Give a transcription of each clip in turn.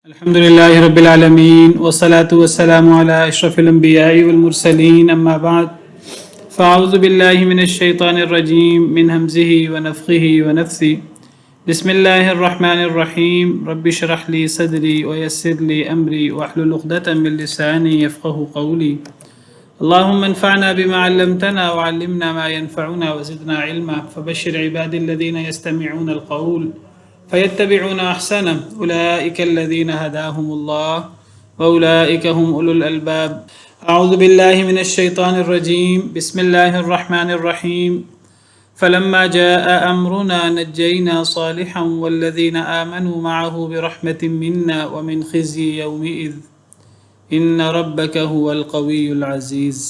الحمد لله رب العالمين والصلاة والسلام على أشرف الأنبياء والمرسلين أما بعد فأعوذ بالله من الشيطان الرجيم من همزه ونفخه ونفثه بسم الله الرحمن الرحيم رب اشرح لي صدري ويسر لي أمري واحلل عقدة من لساني يفقه قولي اللهم انفعنا بما علمتنا وعلمنا ما ينفعنا وزدنا علما فبشر عبادي الذين يستمعون القول فيتبعون أحسنه أولئك الذين هداهم الله وأولئك هم أولو الألباب أعوذ بالله من الشيطان الرجيم بسم الله الرحمن الرحيم فلما جاء أمرنا نجينا صالحا والذين آمنوا معه برحمة منا ومن خزي يومئذ إن ربك هو القوي العزيز.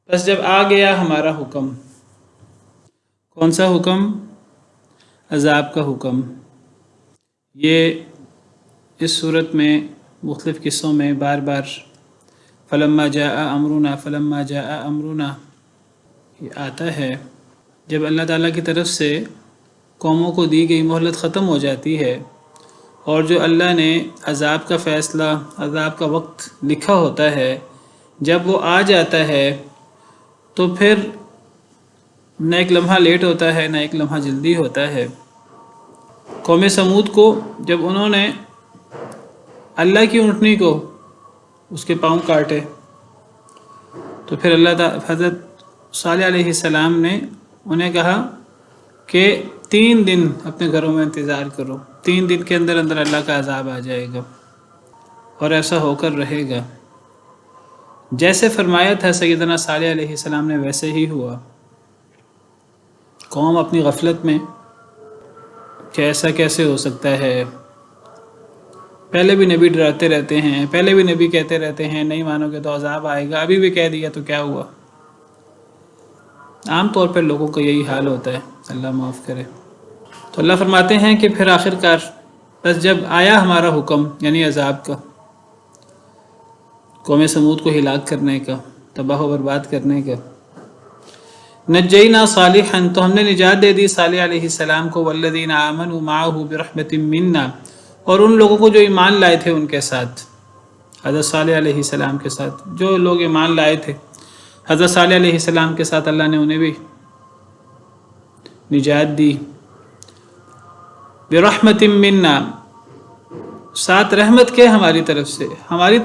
بس جب آ گیا ہمارا حکم، کون سا حکم؟ عذاب کا حکم. یہ اس صورت میں مختلف قصوں میں بار بار فلما جاء امرنا فلما جاء امرنا یہ آتا ہے. جب اللہ تعالیٰ کی طرف سے قوموں کو دی گئی مہلت ختم ہو جاتی ہے اور جو اللہ نے عذاب کا فیصلہ، عذاب کا وقت لکھا ہوتا ہے، جب وہ آ جاتا ہے تو پھر نہ ایک لمحہ لیٹ ہوتا ہے نہ ایک لمحہ جلدی ہوتا ہے. قوم سمود کو جب انہوں نے اللہ کی اونٹنی کو اس کے پاؤں کاٹے تو پھر حضرت صالح علیہ السلام نے انہیں کہا کہ 3 دن اپنے گھروں میں انتظار کرو، 3 دن کے اندر اندر اللہ کا عذاب آ جائے گا. اور ایسا ہو کر رہے گا. جیسے فرمایا تھا سیدنا صالح علیہ السلام نے ویسے ہی ہوا. قوم اپنی غفلت میں کہ ایسا کیسے ہو سکتا ہے، پہلے بھی نبی ڈراتے رہتے ہیں، پہلے بھی نبی کہتے رہتے ہیں نہیں مانو گے تو عذاب آئے گا، ابھی بھی کہہ دیا تو کیا ہوا. عام طور پر لوگوں کا یہی حال ہوتا ہے، اللہ معاف کرے. تو اللہ فرماتے ہیں کہ پھر آخر کار بس جب آیا ہمارا حکم یعنی عذاب کا، قوم سمود کو ہلاک کرنے کا، تباہ و برباد کرنے کا، نجینا صالحا تو ہم نے نجات دے دی صالح علیہ السلام کو، والذین آمنوا معه برحمت منا اور ان لوگوں کو جو ایمان لائے تھے ان کے ساتھ، حضرت صالح علیہ السلام کے ساتھ جو لوگ ایمان لائے تھے حضرت صالح علیہ السلام کے ساتھ اللہ نے انہیں بھی نجات دی. برحمت منا ساتھ رحمت کے ہماری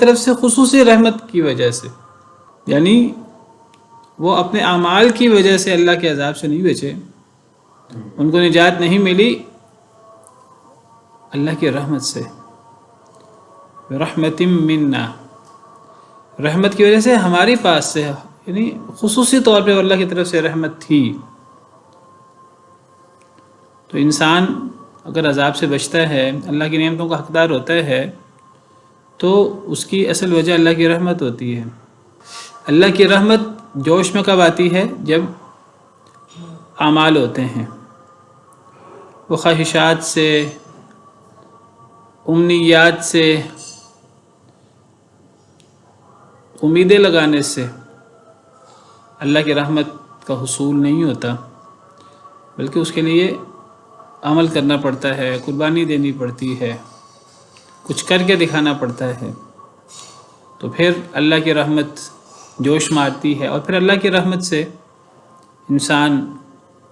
طرف سے خصوصی رحمت کی وجہ سے، یعنی وہ اپنے اعمال کی وجہ سے اللہ کے عذاب سے نہیں بچے، ان کو نجات نہیں ملی، اللہ کی رحمت سے. رحمت منا رحمت کی وجہ سے ہماری پاس سے، یعنی خصوصی طور پہ اللہ کی طرف سے رحمت تھی. تو انسان اگر عذاب سے بچتا ہے، اللہ کی نعمتوں کا حقدار ہوتا ہے، تو اس کی اصل وجہ اللہ کی رحمت ہوتی ہے. اللہ کی رحمت جوش میں کب آتی ہے؟ جب اعمال ہوتے ہیں، وہ خواہشات سے، امنیات سے، امیدیں لگانے سے اللہ کی رحمت کا حصول نہیں ہوتا، بلکہ اس کے لیے عمل کرنا پڑتا ہے، قربانی دینی پڑتی ہے، کچھ کر کے دکھانا پڑتا ہے. تو پھر اللہ کی رحمت جوش مارتی ہے اور پھر اللہ کی رحمت سے انسان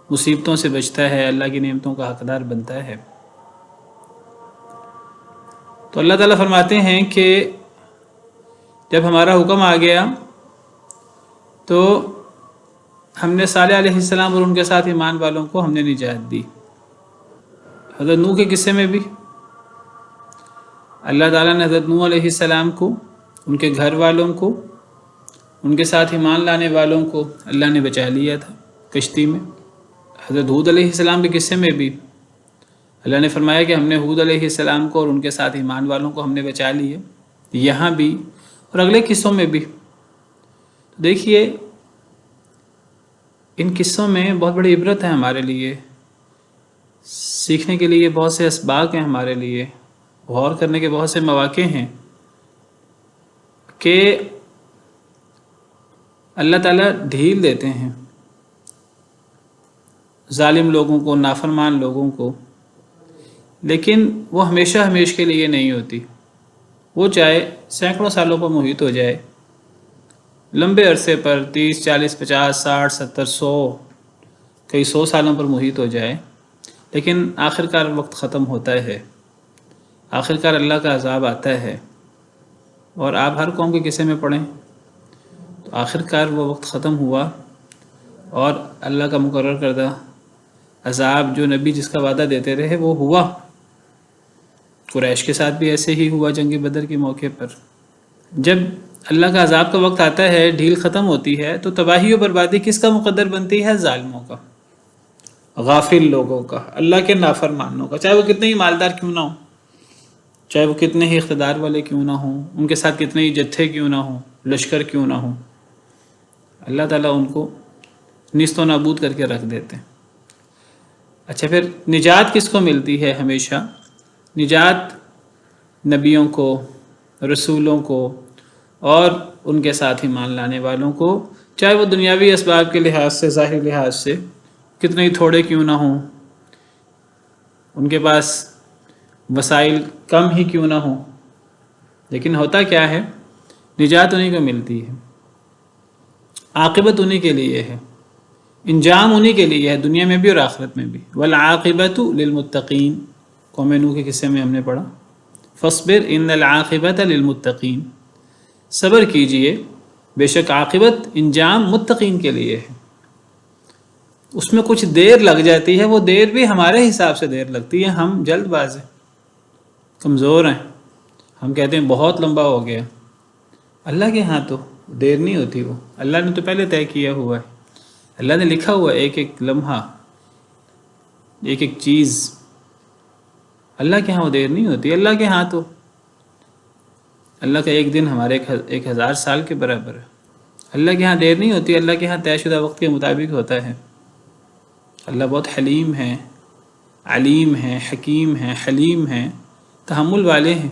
مصیبتوں سے بچتا ہے، اللہ کی نعمتوں کا حقدار بنتا ہے. تو اللہ تعالیٰ فرماتے ہیں کہ جب ہمارا حکم آ گیا تو ہم نے صالح علیہ السلام اور ان کے ساتھ ایمان والوں کو ہم نے نجات دی. حضرت نوح کے قصے میں بھی اللہ تعالیٰ نے حضرت نوح علیہ السلام کو، ان کے گھر والوں کو، ان کے ساتھ ایمان لانے والوں کو اللہ نے بچا لیا تھا کشتی میں. حضرت ہود علیہ السلام کے قصے میں بھی اللہ نے فرمایا کہ ہم نے ہود علیہ السلام کو اور ان کے ساتھ ایمان والوں کو ہم نے بچا لیے. یہاں بھی اور اگلے قصوں میں بھی دیکھیے، ان قصوں میں بہت بڑی عبرت ہے ہمارے لیے، سیکھنے کے لیے بہت سے اسباق ہیں، ہمارے لیے غور کرنے کے بہت سے مواقع ہیں کہ اللہ تعالیٰ ڈھیل دیتے ہیں ظالم لوگوں کو، نافرمان لوگوں کو، لیکن وہ ہمیشہ ہمیشہ کے لیے نہیں ہوتی. وہ چاہے سینکڑوں سالوں پر محیط ہو جائے، لمبے عرصے پر 30 40 50 60 70 100 کئی 100 سالوں پر محیط ہو جائے، لیکن آخر کار وقت ختم ہوتا ہے، آخر کار اللہ کا عذاب آتا ہے. اور آپ ہر قوم کے قصے میں پڑھیں تو آخر کار وہ وقت ختم ہوا اور اللہ کا مقرر کردہ عذاب جو نبی جس کا وعدہ دیتے رہے وہ ہوا. قریش کے ساتھ بھی ایسے ہی ہوا جنگ بدر کے موقع پر. جب اللہ کا عذاب کا وقت آتا ہے، ڈھیل ختم ہوتی ہے، تو تباہی و بربادی کس کا مقدر بنتی ہے؟ ظالموں کا، غافل لوگوں کا، اللہ کے نافرمانوں کا، چاہے وہ کتنے ہی مالدار کیوں نہ ہوں، چاہے وہ کتنے ہی اقتدار والے کیوں نہ ہوں، ان کے ساتھ کتنے ہی جتھے کیوں نہ ہوں، لشکر کیوں نہ ہوں، اللہ تعالیٰ ان کو نیست و نابود کر کے رکھ دیتے ہیں. اچھا، پھر نجات کس کو ملتی ہے ہمیشہ؟ نجات نبیوں کو، رسولوں کو اور ان کے ساتھ ایمان لانے والوں کو، چاہے وہ دنیاوی اسباب کے لحاظ سے، ظاہری لحاظ سے کتنے ہی تھوڑے کیوں نہ ہوں، ان کے پاس وسائل کم ہی کیوں نہ ہوں، لیکن ہوتا کیا ہے؟ نجات انہی کو ملتی ہے، عاقبت انہی کے لیے ہے، انجام انہی کے لیے ہے، دنیا میں بھی اور آخرت میں بھی. والعاقبۃ للمتقین، قوم نوح کے قصے میں ہم نے پڑھا، فاصبر ان العاقبۃ للمتقین، صبر کیجئے بے شک عاقبت، انجام متقین کے لیے ہے. اس میں کچھ دیر لگ جاتی ہے، وہ دیر بھی ہمارے حساب سے دیر لگتی ہے، ہم جلد باز ہیں، کمزور ہیں، ہم کہتے ہیں بہت لمبا ہو گیا. اللہ کے ہاں تو دیر نہیں ہوتی، وہ اللہ نے تو پہلے طے کیا ہوا ہے، اللہ نے لکھا ہوا ہے ایک ایک لمحہ، ایک ایک چیز. اللہ کے ہاں وہ دیر نہیں ہوتی. اللہ کے ہاں تو اللہ کا ایک دن ہمارے 1000 سال کے برابر ہے. اللہ کے ہاں دیر نہیں ہوتی، اللہ کے ہاں طے شدہ وقت کے مطابق ہوتا ہے. اللہ بہت حلیم ہے، علیم ہے، حکیم ہے، حلیم ہے، تحمل والے ہیں.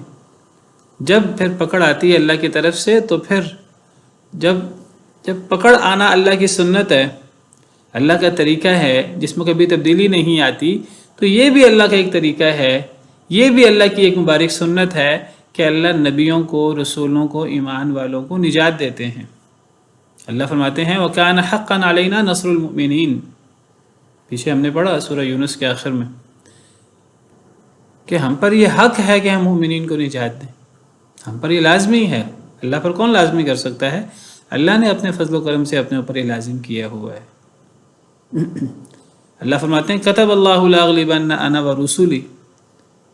جب پھر پکڑ آتی ہے اللہ کی طرف سے، تو پھر جب پکڑ آنا اللہ کی سنت ہے، اللہ کا طریقہ ہے جس میں کبھی تبدیلی نہیں آتی، تو یہ بھی اللہ کا ایک طریقہ ہے، یہ بھی اللہ کی ایک مبارک سنت ہے کہ اللہ نبیوں کو، رسولوں کو، ایمان والوں کو نجات دیتے ہیں. اللہ فرماتے ہیں وَكَانَ حَقًّا عَلَيْنَا نَصْرُ الْمُؤْمِنِينَ، پیچھے ہم نے پڑھا سورہ یونس کے آخر میں کہ ہم پر یہ حق ہے کہ ہم مومنین کو نجات دیں، ہم پر یہ لازمی ہے. اللہ پر کون لازمی کر سکتا ہے؟ اللہ نے اپنے فضل و کرم سے اپنے اوپر یہ لازم کیا ہوا ہے. اللہ فرماتے ہیں کتب اللہ لأغلبن انا ورسلی،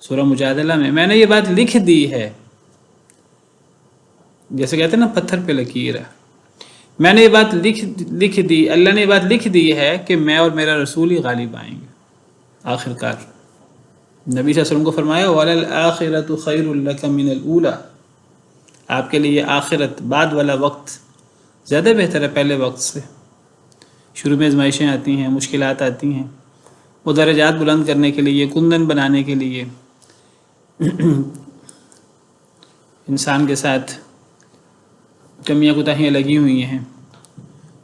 سورہ مجادلہ میں نے یہ بات لکھ دی ہے، جیسے کہتے ہیں نا پتھر پہ لکیر ہے، میں نے یہ بات لکھ دی، اللہ نے یہ بات لکھ دی ہے کہ میں اور میرا رسول ہی غالب آئیں گے. آخر کار نبی صلی اللہ علیہ وسلم کو فرمایا وَلَلْآخِرَةُ خَيْرٌ لَكَ مِنَ الْأُولَى، آپ کے لیے آخرت، بعد والا وقت زیادہ بہتر ہے پہلے وقت سے. شروع میں آزمائشیں آتی ہیں، مشکلات آتی ہیں، وہ درجات بلند کرنے کے لیے، کندن بنانے کے لیے، انسان کے ساتھ کمیاں کوتاہیاں لگی ہوئی ہیں،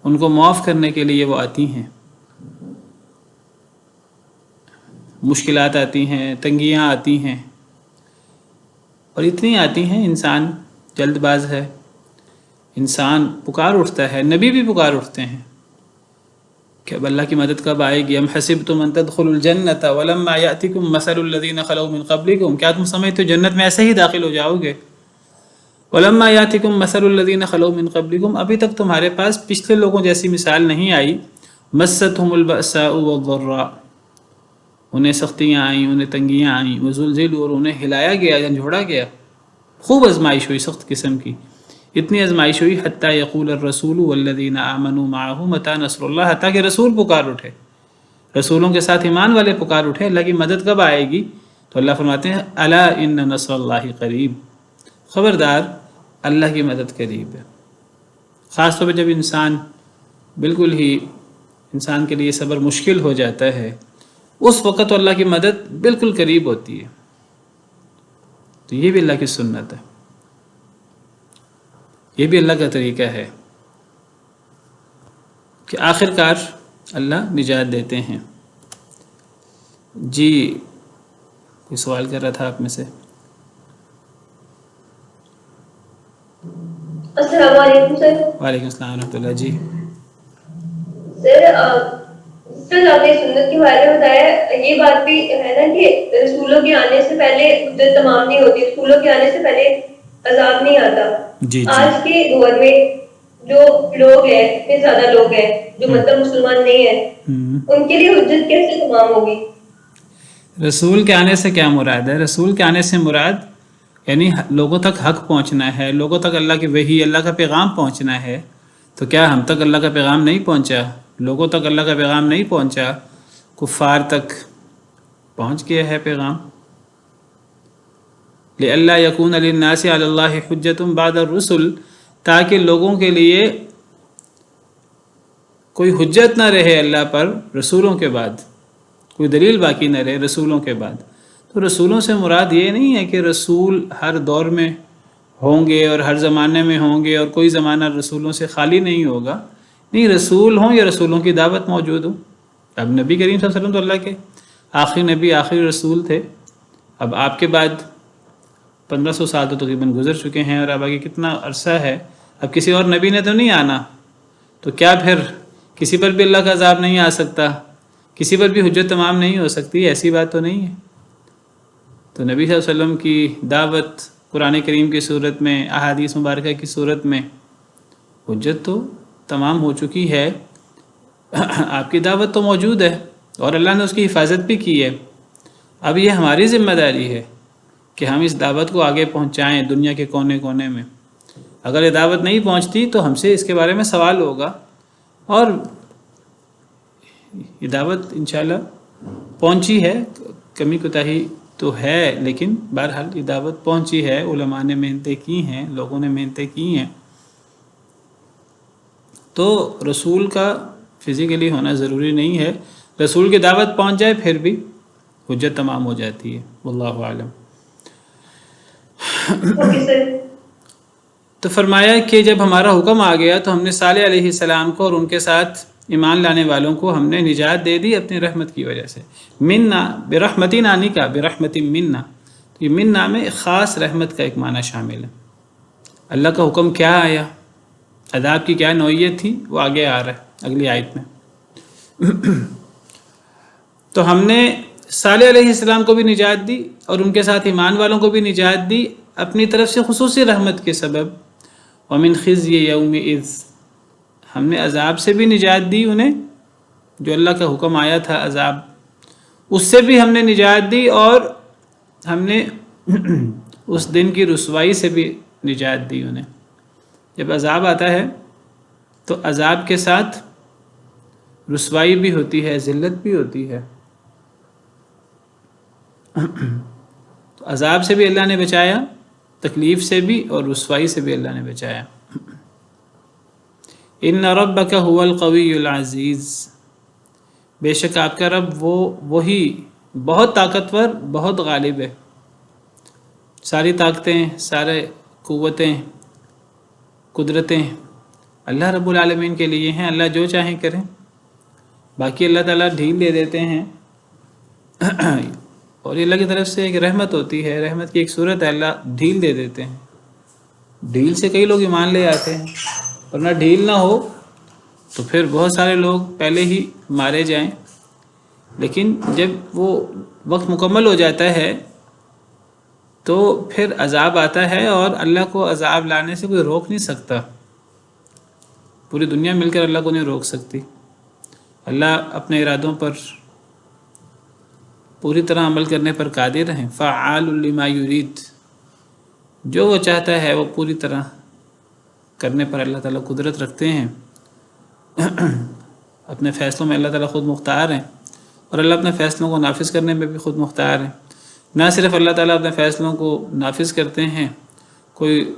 ان کو معاف کرنے کے لیے وہ آتی ہیں. مشکلات آتی ہیں، تنگیاں آتی ہیں، اور اتنی آتی ہیں انسان جلد باز ہے، انسان پکار اٹھتا ہے، نبی بھی پکار اٹھتے ہیں کہ اب اللہ کی مدد کب آئے گی. ام حسبتم ان تدخلوا الجنۃ ولما یأتکم مثل الذین خلوا من قبلکم، کیا تم سمجھتے ہو جنت میں ایسے ہی داخل ہو جاؤ گے؟ ولما یأتکم مثل الذین خلوا من قبلکم، ابھی تک تمہارے پاس پچھلے لوگوں جیسی مثال نہیں آئی. مستهم البأساء والضراء، انہیں سختیاں آئیں، انہیں تنگیاں آئیں، وزلزلوا، اور انہیں ہلایا گیا، جھنجھوڑا گیا، خوب آزمائش ہوئی، سخت قسم کی. اتنی آزمائش ہوئی حتیٰ یقول الرسول والذین آمنوا معہ متی نصر اللہ، حتیٰ کہ رسول پکار اٹھے، رسولوں کے ساتھ ایمان والے پکار اٹھے اللہ کی مدد کب آئے گی؟ تو اللہ فرماتے ہیں الا ان نصر اللہ قریب، خبردار اللہ کی مدد قریب ہے. خاص طور پہ جب انسان بالکل ہی انسان کے لیے صبر مشکل ہو جاتا ہے، اس وقت تو اللہ کی مدد بالکل قریب ہوتی ہے. تو یہ بھی اللہ کی سنت ہے، یہ بھی اللہ کا طریقہ ہے کہ آخر کار اللہ نجات دیتے ہیں. جی کوئی سوال کر رہا تھا آپ میں سے؟ السلام علیکم سر. وعلیکم السلام ورحمۃ اللہ. جی سر آپ نے سنت کے بارے میں بتایا، یہ بات بھی ہے نا کہ رسولوں کے آنے سے پہلے حجت تمام نہیں ہوتی، رسولوں کے آنے سے پہلے عذاب نہیں آتا. جی جی آج کے دور میں جو لوگ ہیں، اتنے زیادہ لوگ ہیں جو مطلب مسلمان نہیں ہیں، ان کے لیے حجت کیسے تمام ہوگی؟ رسول کے آنے سے کیا مراد ہے؟ رسول کے آنے سے مراد یعنی لوگوں تک حق پہنچنا ہے، لوگوں تک اللہ کی وحی، اللہ کا پیغام پہنچنا ہے. تو کیا ہم تک اللہ کا پیغام نہیں پہنچا؟ لوگوں تک اللہ کا پیغام نہیں پہنچا؟ کفار تک پہنچ گیا ہے پیغام. لِأَلَّا يَكُونَ لِلنَّاسِ عَلَى اللَّهِ حُجَّةٌ بَعْدَ الرُّسُلِ، تاکہ لوگوں کے لیے کوئی حجت نہ رہے اللہ پر رسولوں کے بعد، کوئی دلیل باقی نہ رہے رسولوں کے بعد. تو رسولوں سے مراد یہ نہیں ہے کہ رسول ہر دور میں ہوں گے اور ہر زمانے میں ہوں گے اور کوئی زمانہ رسولوں سے خالی نہیں ہوگا. نہیں، رسول ہوں یا رسولوں کی دعوت موجود ہو. اب نبی کریم صلی اللہ علیہ وسلم تو اللہ کے آخری نبی، آخری رسول تھے. اب آپ کے بعد 1500 سال تو تقریباً گزر چکے ہیں، اور اب آگے کتنا عرصہ ہے. اب کسی اور نبی نے تو نہیں آنا، تو کیا پھر کسی پر بھی اللہ کا عذاب نہیں آ سکتا؟ کسی پر بھی حجت تمام نہیں ہو سکتی؟ ایسی بات تو نہیں ہے. تو نبی صلی اللہ علیہ وسلم کی دعوت قرآن کریم کی صورت میں، احادیث مبارکہ کی صورت میں حجت تو تمام ہو چکی ہے. آپ کی دعوت تو موجود ہے اور اللہ نے اس کی حفاظت بھی کی ہے. اب یہ ہماری ذمہ داری ہے کہ ہم اس دعوت کو آگے پہنچائیں دنیا کے کونے کونے میں. اگر یہ دعوت نہیں پہنچتی تو ہم سے اس کے بارے میں سوال ہوگا، اور یہ دعوت انشاءاللہ پہنچی ہے. کمی کوتاہی تو ہے، لیکن بہرحال یہ دعوت پہنچی ہے. علماء نے محنتیں کی ہیں، لوگوں نے محنتیں کی ہیں. تو رسول کا فزیکلی ہونا ضروری نہیں ہے. رسول کی دعوت پہنچ جائے پھر بھی حجت تمام ہو جاتی ہے. واللہ اعلم. تو فرمایا کہ جب ہمارا حکم آ گیا تو ہم نے صالح علیہ السلام کو اور ان کے ساتھ ایمان لانے والوں کو ہم نے نجات دے دی اپنی رحمت کی وجہ سے. منا برحمتی نانی کا برحمتی منا، تو یہ منا میں خاص رحمت کا ایک معنی شامل ہے. اللہ کا حکم کیا آیا، عذاب کی کیا نوعیت تھی، وہ آگے آ رہا ہے اگلی آیت میں. تو ہم نے صالح علیہ السلام کو بھی نجات دی اور ان کے ساتھ ایمان والوں کو بھی نجات دی اپنی طرف سے خصوصی رحمت کے سبب. ومن خزي يومئذ، ہم نے عذاب سے بھی نجات دی انہیں، جو اللہ کا حکم آیا تھا عذاب، اس سے بھی ہم نے نجات دی، اور ہم نے اس دن کی رسوائی سے بھی نجات دی انہیں. جب عذاب آتا ہے تو عذاب کے ساتھ رسوائی بھی ہوتی ہے، ذلت بھی ہوتی ہے. تو عذاب سے بھی اللہ نے بچایا، تکلیف سے بھی، اور رسوائی سے بھی اللہ نے بچایا. ان ربک هو القوی العزیز، بے شک آپ کا رب وہی بہت طاقتور، بہت غالب ہے. ساری طاقتیں، سارے قوتیں، قدرتیں اللہ رب العالمین کے لیے ہیں. اللہ جو چاہیں کریں. باقی اللہ تعالیٰ ڈھیل دے دیتے ہیں، اور یہ اللہ کی طرف سے ایک رحمت ہوتی ہے. رحمت کی ایک صورت ہے، اللہ ڈھیل دے دیتے ہیں. ڈھیل سے کئی لوگ ایمان لے آتے ہیں، ورنہ ڈھیل نہ ہو تو پھر بہت سارے لوگ پہلے ہی مارے جائیں. لیکن جب وہ وقت مکمل ہو جاتا ہے تو پھر عذاب آتا ہے، اور اللہ کو عذاب لانے سے کوئی روک نہیں سکتا. پوری دنیا مل کر اللہ کو نہیں روک سکتی. اللہ اپنے ارادوں پر پوری طرح عمل کرنے پر قادر ہیں. فعال لما یرید، جو وہ چاہتا ہے وہ پوری طرح کرنے پر اللہ تعالیٰ قدرت رکھتے ہیں. اپنے فیصلوں میں اللہ تعالیٰ خود مختار ہیں، اور اللہ اپنے فیصلوں کو نافذ کرنے میں بھی خود مختار ہیں. نہ صرف اللہ تعالیٰ اپنے فیصلوں کو نافذ کرتے ہیں، کوئی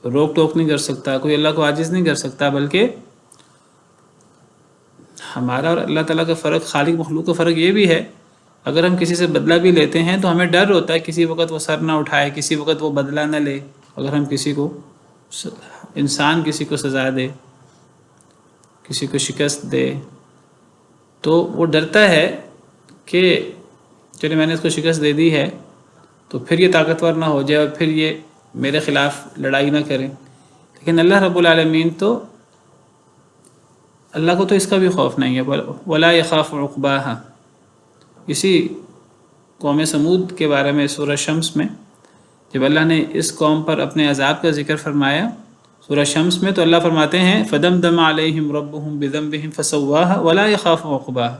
روک ٹوک نہیں کر سکتا، کوئی اللہ کو عاجز نہیں کر سکتا، بلکہ ہمارا اور اللہ تعالیٰ کا فرق، خالق مخلوق کا فرق یہ بھی ہے، اگر ہم کسی سے بدلہ بھی لیتے ہیں تو ہمیں ڈر ہوتا ہے کسی وقت وہ سر نہ اٹھائے، کسی وقت وہ بدلہ نہ لے. اگر ہم کسی کو، انسان کسی کو سزا دے، کسی کو شکست دے، تو وہ ڈرتا ہے کہ چلے میں نے اس کو شکست دے دی ہے، تو پھر یہ طاقتور نہ ہو جائے اور پھر یہ میرے خلاف لڑائی نہ کریں. لیکن اللہ رب العالمین تو اللہ کو تو اس کا بھی خوف نہیں ہے. ولا یخاف عقباہا. اسی قوم سمود کے بارے میں سورہ شمس میں جب اللہ نے اس قوم پر اپنے عذاب کا ذکر فرمایا سورہ شمس میں، تو اللہ فرماتے ہیں فدمدم علیہم ربہم بذنبہم فسواہا ولا یخاف عقباہا.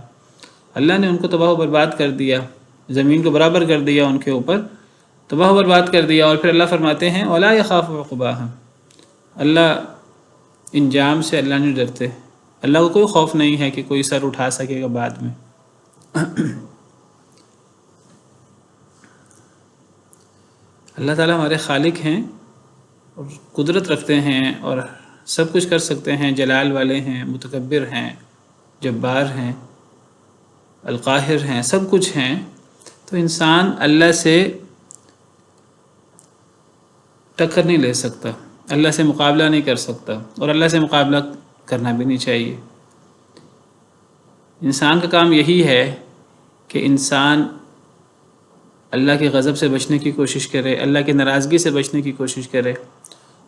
اللہ نے ان کو تباہ و برباد کر دیا، زمین کو برابر کر دیا، ان کے اوپر تباہ و برباد کر دیا. اور پھر اللہ فرماتے ہیں ولا یخاف عقباہا. اللہ انجام سے اللہ نہیں ڈرتے. اللہ کو کوئی خوف نہیں ہے کہ کوئی سر اٹھا سکے گا بعد میں. اللہ تعالیٰ ہمارے خالق ہیں اور قدرت رکھتے ہیں اور سب کچھ کر سکتے ہیں، جلال والے ہیں، متکبر ہیں، جبار ہیں، القاہر ہیں، سب کچھ ہیں. تو انسان اللہ سے ٹکر نہیں لے سکتا، اللہ سے مقابلہ نہیں کر سکتا، اور اللہ سے مقابلہ کرنا بھی نہیں چاہیے. انسان کا کام یہی ہے کہ انسان اللہ کے غضب سے بچنے کی کوشش کرے، اللہ کی ناراضگی سے بچنے کی کوشش کرے.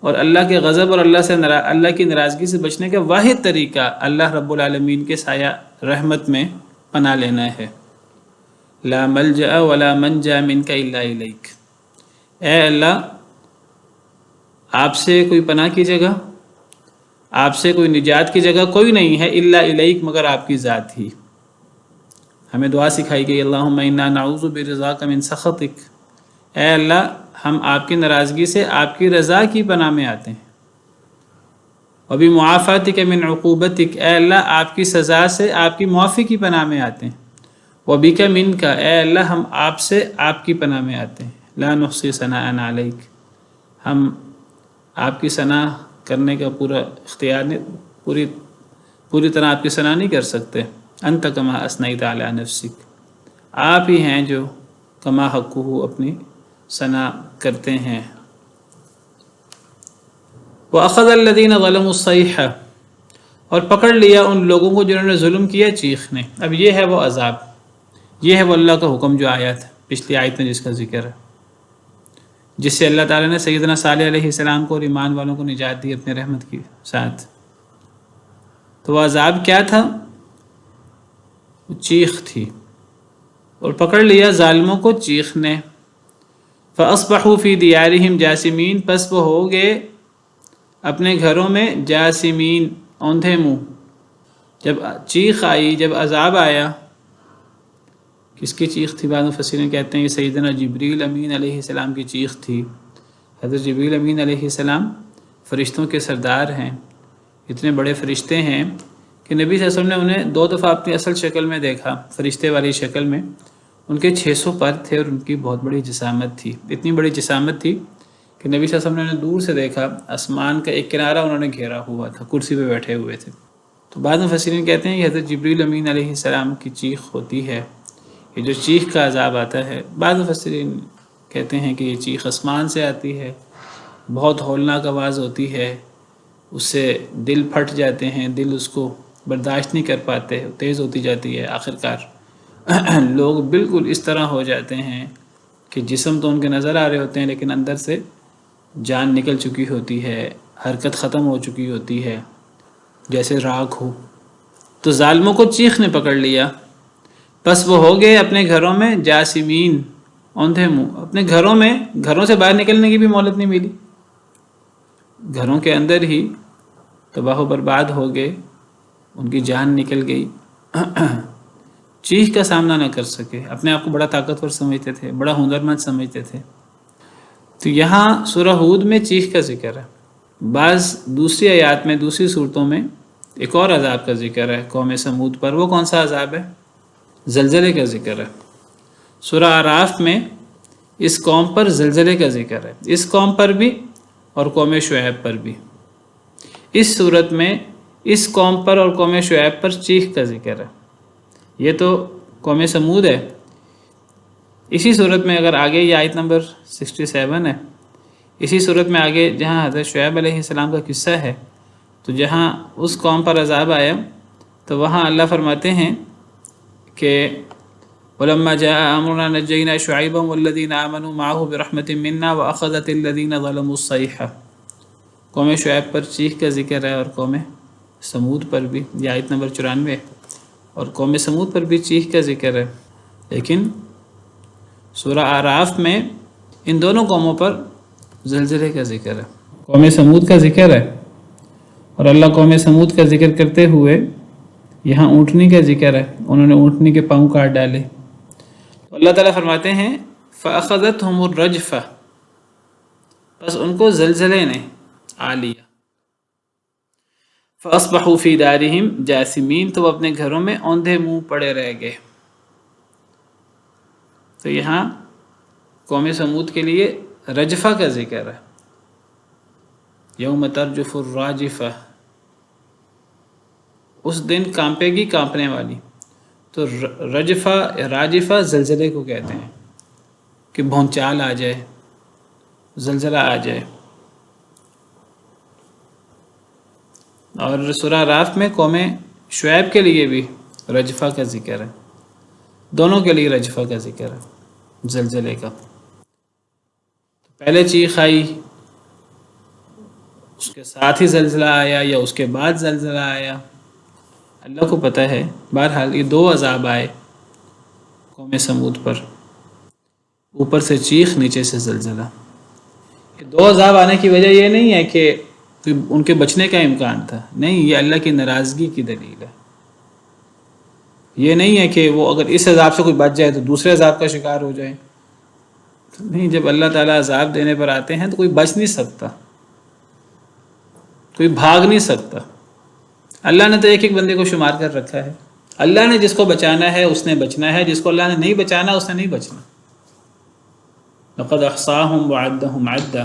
اور اللہ کے غضب اور اللہ کی ناراضگی سے بچنے کا واحد طریقہ اللہ رب العالمین کے سایہ رحمت میں پناہ لینا ہے. لا ملجأ ولا منجا منک الا الیک. اے اللہ، آپ سے کوئی پناہ کی جگہ، آپ سے کوئی نجات کی جگہ کوئی نہیں ہے الا الیک، مگر آپ کی ذات ہی. ہمیں دعا سکھائی گئی اللہم انا نعوذ برضاک من سخطک. اے اللہ، ہم آپ کی ناراضگی سے آپ کی رضا کی پناہ میں آتے ہیں. وبمعافاتک من عقوبتک. اے اللہ، آپ کی سزا سے آپ کی معافی کی پناہ میں آتے ہیں. وبک منک. اے اللہ، ہم آپ سے آپ کی پناہ میں آتے ہیں. لا نحصی ثناء علیک. ہم آپ کی ثنا کرنے کا پورا اختیار نہیں، پوری طرح آپ کی ثنا نہیں کر سکتے. انت کما اثنیت علی نفسک. آپ ہی ہیں جو کما حقہ اپنی ثنا کرتے ہیں. وَأَخَذَ الَّذِينَ ظَلَمُوا الصَّيْحَةَ. اور پکڑ لیا ان لوگوں کو جنہوں نے ظلم کیا چیخ نے. اب یہ ہے وہ عذاب، یہ ہے وہ اللہ کا حکم جو آیا تھا پچھلی آیت میں جس کا ذکر ہے، جس سے اللہ تعالیٰ نے سیدنا صالح علیہ السلام کو اور ایمان والوں کو نجات دی اپنے رحمت کے ساتھ. تو وہ عذاب کیا تھا؟ وہ چیخ تھی، اور پکڑ لیا ظالموں کو چیخ نے. فَأَصْبَحُوا فِي دِيَارِهِمْ جَاثِمِينَ. پس وہ ہو گئے اپنے گھروں میں جاسمین، اوندھے منہ. جب چیخ آئی، جب عذاب آیا، کس کی چیخ تھی؟ بعض مفسرین کہتے ہیں کہ سیدنا جبریل امین علیہ السلام کی چیخ تھی. حضرت جبریل امین علیہ السلام فرشتوں کے سردار ہیں، اتنے بڑے فرشتے ہیں کہ نبی صلی اللہ علیہ وسلم نے انہیں 2 دفعہ اپنی اصل شکل میں دیکھا، فرشتے والی شکل میں. ان کے 600 پر تھے اور ان کی بہت بڑی جسامت تھی. اتنی بڑی جسامت تھی کہ نبی صلی اللہ علیہ وسلم نے انہیں دور سے دیکھا، آسمان کا ایک کنارہ انہوں نے گھیرا ہوا تھا، کرسی پہ بیٹھے ہوئے تھے. تو بعض مفسرین کہتے ہیں کہ حضرت جبریل امین علیہ السلام کی چیخ ہوتی ہے، یہ جو چیخ کا عذاب آتا ہے. بعض مفسرین کہتے ہیں کہ یہ چیخ آسمان سے آتی ہے، بہت ہولناک آواز ہوتی ہے، اس سے دل پھٹ جاتے ہیں، دل اس کو برداشت نہیں کر پاتے، تیز ہوتی جاتی ہے. آخرکار لوگ بالکل اس طرح ہو جاتے ہیں کہ جسم تو ان کے نظر آ رہے ہوتے ہیں لیکن اندر سے جان نکل چکی ہوتی ہے، حرکت ختم ہو چکی ہوتی ہے، جیسے راکھ ہو. تو ظالموں کو چیخ نے پکڑ لیا. بس وہ ہو گئے اپنے گھروں میں جاسمین، اوندھے منہ. اپنے گھروں میں، گھروں سے باہر نکلنے کی بھی مہلت نہیں ملی، گھروں کے اندر ہی تباہ و برباد ہو گئے، ان کی جان نکل گئی. چیخ کا سامنا نہ کر سکے، اپنے آپ کو بڑا طاقتور سمجھتے تھے، بڑا ہنرمند سمجھتے تھے. تو یہاں سورہ ہود میں چیخ کا ذکر ہے. بعض دوسری آیات میں، دوسری صورتوں میں ایک اور عذاب کا ذکر ہے قوم سمود پر. وہ کون سا عذاب ہے؟ زلزلے کا ذکر ہے. سورہ اعراف میں اس قوم پر زلزلے کا ذکر ہے، اس قوم پر بھی اور قوم شعیب پر بھی. اس صورت میں اس قوم پر اور قوم شعیب پر چیخ کا ذکر ہے. یہ تو قوم سمود ہے. اسی صورت میں اگر آگے یہ آیت نمبر 67 ہے، اسی صورت میں آگے جہاں حضرت شعیب علیہ السلام کا قصہ ہے، تو جہاں اس قوم پر عذاب آیا تو وہاں اللہ فرماتے ہیں کہ ولما جاء امرنا نجينا شعيبا والذين آمنوا معه برحمة منا واخذت الذين ظلموا الصيحة. قوم شعیب پر چیخ کا ذکر ہے اور قوم سمود پر بھی، یہ آیت نمبر 94، اور قوم سمود پر بھی چیخ کا ذکر ہے. لیکن سورہ اعراف میں ان دونوں قوموں پر زلزلے کا ذکر ہے، قوم سمود کا ذکر ہے. اور اللہ قوم سمود کا ذکر کرتے ہوئے یہاں اونٹنی کا ذکر ہے، انہوں نے اونٹنی کے پاؤں کاٹ ڈالے. تو اللہ تعالیٰ فرماتے ہیں فَأَخَذَتْهُمُ الرَّجْفَةُ، بس ان کو زلزلے نے آ لیا. فَأَصْبَحُوا فِي دَارِهِمْ جَاثِمِينَ، تو وہ اپنے گھروں میں اوندھے منہ پڑے رہ گئے. تو یہاں قوم سمود کے لیے رجفہ کا ذکر ہے، یوم ترجف الراجفہ، اس دن کانپے گی کانپنے والی. تو رجفہ راجفہ زلزلے کو کہتے ہیں کہ بھونچال آ جائے، زلزلہ آ جائے. اور سورہ اعراف میں قوم شعیب کے لیے بھی رجفہ کا ذکر ہے، دونوں کے لیے رجفہ کا ذکر ہے، زلزلے کا. پہلے چیخ آئی، اس کے ساتھ ہی زلزلہ آیا یا اس کے بعد زلزلہ آیا، اللہ کو پتہ ہے. بہرحال یہ دو عذاب آئے قوم سمود پر، اوپر سے چیخ، نیچے سے زلزلہ. یہ دو عذاب آنے کی وجہ یہ نہیں ہے کہ ان کے بچنے کا امکان تھا، نہیں، یہ اللہ کی ناراضگی کی دلیل ہے. یہ نہیں ہے کہ وہ اگر اس عذاب سے کوئی بچ جائے تو دوسرے عذاب کا شکار ہو جائے. نہیں، جب اللہ تعالیٰ عذاب دینے پر آتے ہیں تو کوئی بچ نہیں سکتا، کوئی بھاگ نہیں سکتا. اللہ نے تو ایک ایک بندے کو شمار کر رکھا ہے. اللہ نے جس کو بچانا ہے اس نے بچنا ہے، جس کو اللہ نے نہیں بچانا اس نے نہیں بچنا. لقد احصاهم وعدهم عدا،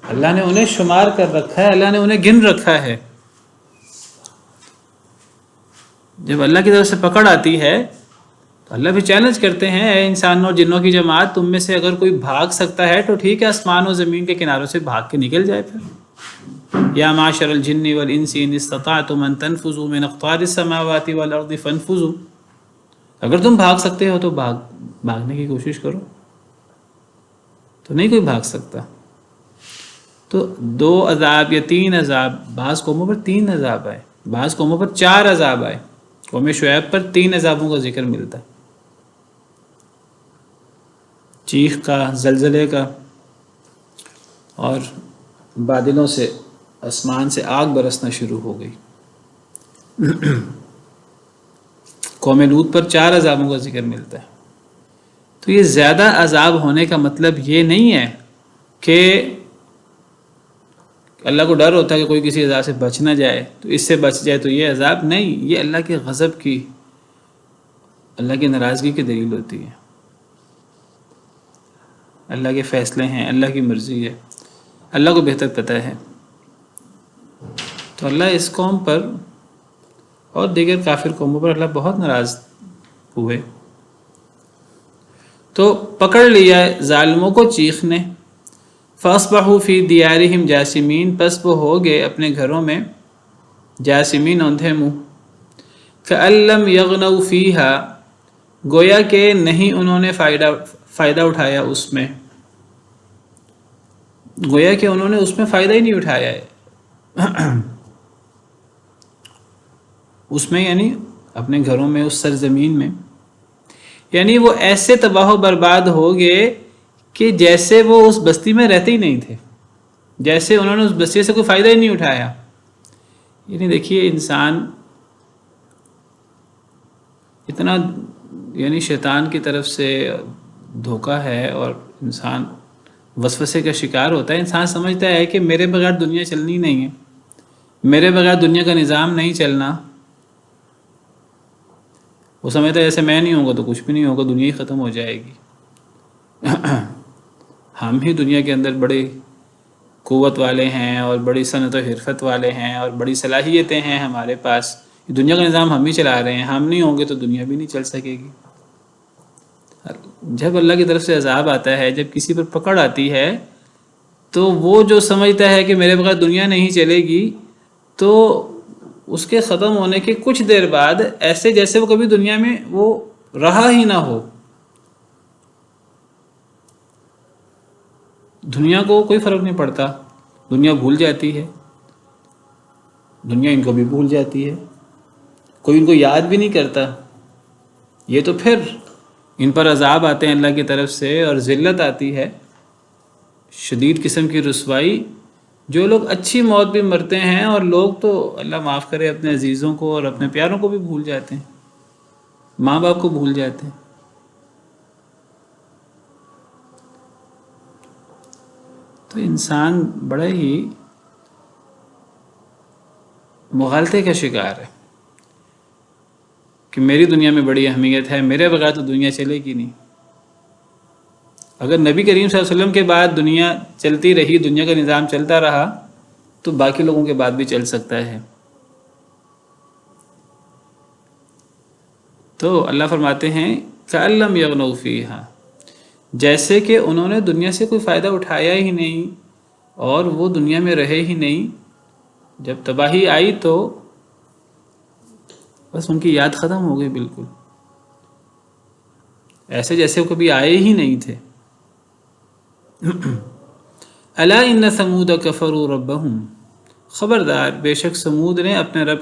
اللہ نے انہیں شمار کر رکھا ہے، اللہ نے انہیں گن رکھا ہے. جب اللہ کی طرف سے پکڑ آتی ہے تو اللہ بھی چیلنج کرتے ہیں، اے انسانوں اور جنوں کی جماعت، تم میں سے اگر کوئی بھاگ سکتا ہے تو ٹھیک ہے، آسمان و زمین کے کناروں سے بھاگ کے نکل جائے. پھر یا معاشر الجن والانس ان استطعتم ان تنفذوا من اقطار السماوات والارض فانفذوا، اگر تم بھاگ سکتے ہو تو بھاگنے کی کوشش کرو. تو نہیں کوئی بھاگ سکتا. تو دو عذاب یا تین عذاب، بعض قوموں پر 3 عذاب آئے، بعض قوموں پر 4 عذاب آئے. قوم شعیب پر 3 عذابوں کا ذکر ملتا ہے، چیخ کا، زلزلے کا، اور بادلوں سے، آسمان سے آگ برسنا شروع ہو گئی. قوم لوط پر 4 عذابوں کا ذکر ملتا ہے. تو یہ زیادہ عذاب ہونے کا مطلب یہ نہیں ہے کہ اللہ کو ڈر ہوتا ہے کہ کوئی کسی عذاب سے بچ نہ جائے تو اس سے بچ جائے تو یہ عذاب نہیں، یہ اللہ کے غضب کی، اللہ کی ناراضگی کی دلیل ہوتی ہے. اللہ کے فیصلے ہیں، اللہ کی مرضی ہے، اللہ کو بہتر پتہ ہے. تو اللہ اس قوم پر اور دیگر کافر قوموں پر اللہ بہت ناراض ہوئے. تو پکڑ لیا ظالموں کو چیخ نے. فَأَصْبَحُوا فِي دِيَارِهِمْ جَاثِمِينَ، پس وہ ہو گئے اپنے گھروں میں جاسمین، اوندھے منہ. كَأَن لَّمْ يَغْنَوْا فِيهَا، گویا کہ نہیں انہوں نے فائدہ اٹھایا اس میں، گویا کہ انہوں نے اس میں فائدہ ہی نہیں اٹھایا ہے. اس میں یعنی اپنے گھروں میں، اس سرزمین میں، یعنی وہ ایسے تباہ و برباد ہو گئے کہ جیسے وہ اس بستی میں رہتے ہی نہیں تھے، جیسے انہوں نے اس بستی سے کوئی فائدہ ہی نہیں اٹھایا. یعنی دیکھیے انسان اتنا، یعنی شیطان کی طرف سے دھوکہ ہے اور انسان وسوسے کا شکار ہوتا ہے. انسان سمجھتا ہے کہ میرے بغیر دنیا چلنی نہیں ہے، میرے بغیر دنیا کا نظام نہیں چلنا. وہ سمجھتا ہے جیسے میں نہیں ہوں گا تو کچھ بھی نہیں ہوگا، دنیا ہی ختم ہو جائے گی. ہم ہی دنیا کے اندر بڑے قوت والے ہیں اور بڑی صنعت و حرفت والے ہیں اور بڑی صلاحیتیں ہیں ہمارے پاس، دنیا کا نظام ہم ہی چلا رہے ہیں. ہم نہیں ہوں گے تو دنیا بھی نہیں چل سکے گی. جب اللہ کی طرف سے عذاب آتا ہے، جب کسی پر پکڑ آتی ہے، تو وہ جو سمجھتا ہے کہ میرے بغیر دنیا نہیں چلے گی، تو اس کے ختم ہونے کے کچھ دیر بعد ایسے جیسے وہ کبھی دنیا میں وہ رہا ہی نہ ہو، دنیا کو کوئی فرق نہیں پڑتا، دنیا بھول جاتی ہے، دنیا ان کو بھی بھول جاتی ہے، کوئی ان کو یاد بھی نہیں کرتا، یہ تو پھر ان پر عذاب آتے ہیں اللہ کی طرف سے اور ذلت آتی ہے، شدید قسم کی رسوائی۔ جو لوگ اچھی موت بھی مرتے ہیں، اور لوگ تو اللہ معاف کرے اپنے عزیزوں کو اور اپنے پیاروں کو بھی بھول جاتے ہیں، ماں باپ کو بھول جاتے ہیں۔ تو انسان بڑا ہی مغالطے کا شکار ہے کہ میری دنیا میں بڑی اہمیت ہے، میرے بغیر تو دنیا چلے گی نہیں۔ اگر نبی کریم صلی اللہ علیہ وسلم کے بعد دنیا چلتی رہی، دنیا کا نظام چلتا رہا، تو باقی لوگوں کے بعد بھی چل سکتا ہے۔ تو اللہ فرماتے ہیں کَأَن لَّمْ يَغْنَوْا فِيهَا، جیسے کہ انہوں نے دنیا سے کوئی فائدہ اٹھایا ہی نہیں اور وہ دنیا میں رہے ہی نہیں، جب تباہی آئی تو بس ان کی یاد ختم ہو گئی بالکل، ایسے جیسے وہ کبھی آئے ہی نہیں تھے۔ الا ان ثمود کفروا ربهم، خبردار بے شک سمود نے اپنے رب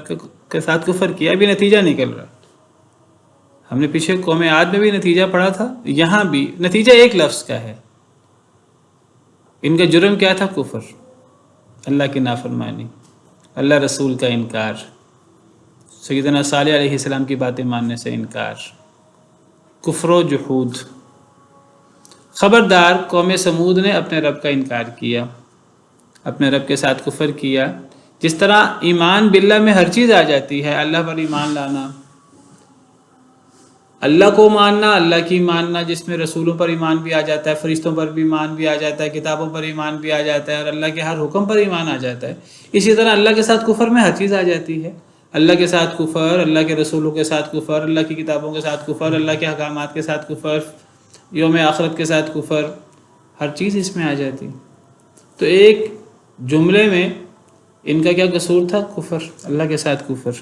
کے ساتھ کفر کیا۔ ابھی نتیجہ نکل رہا، ہم نے پیچھے قوم عاد میں بھی نتیجہ پڑھا تھا، یہاں بھی نتیجہ ایک لفظ کا ہے۔ ان کا جرم کیا تھا؟ کفر، اللہ کی نافرمانی، اللہ رسول کا انکار، سیدنا صالح علیہ السلام کی باتیں ماننے سے انکار، کفر و جحود۔ خبردار قوم سمود نے اپنے رب کا انکار کیا، اپنے رب کے ساتھ کفر کیا۔ جس طرح ایمان باللہ میں ہر چیز آ جاتی ہے، اللہ پر ایمان لانا، اللہ کو ماننا، اللہ کی ماننا، جس میں رسولوں پر ایمان بھی آ جاتا ہے، فرشتوں پر بھی ایمان بھی آ جاتا ہے، کتابوں پر ایمان بھی آ جاتا ہے، اور اللہ کے ہر حکم پر ایمان آ جاتا ہے۔ اسی طرح اللہ کے ساتھ کفر میں ہر چیز آ جاتی ہے، اللہ کے ساتھ کفر، اللہ کے رسولوں کے ساتھ کفر، اللہ کی کتابوں کے ساتھ کفر، اللہ کے احکامات کے ساتھ کفر، یوم آخرت کے ساتھ کفر، ہر چیز اس میں آ جاتی۔ تو ایک جملے میں ان کا کیا قصور تھا؟ کفر، اللہ کے ساتھ کفر۔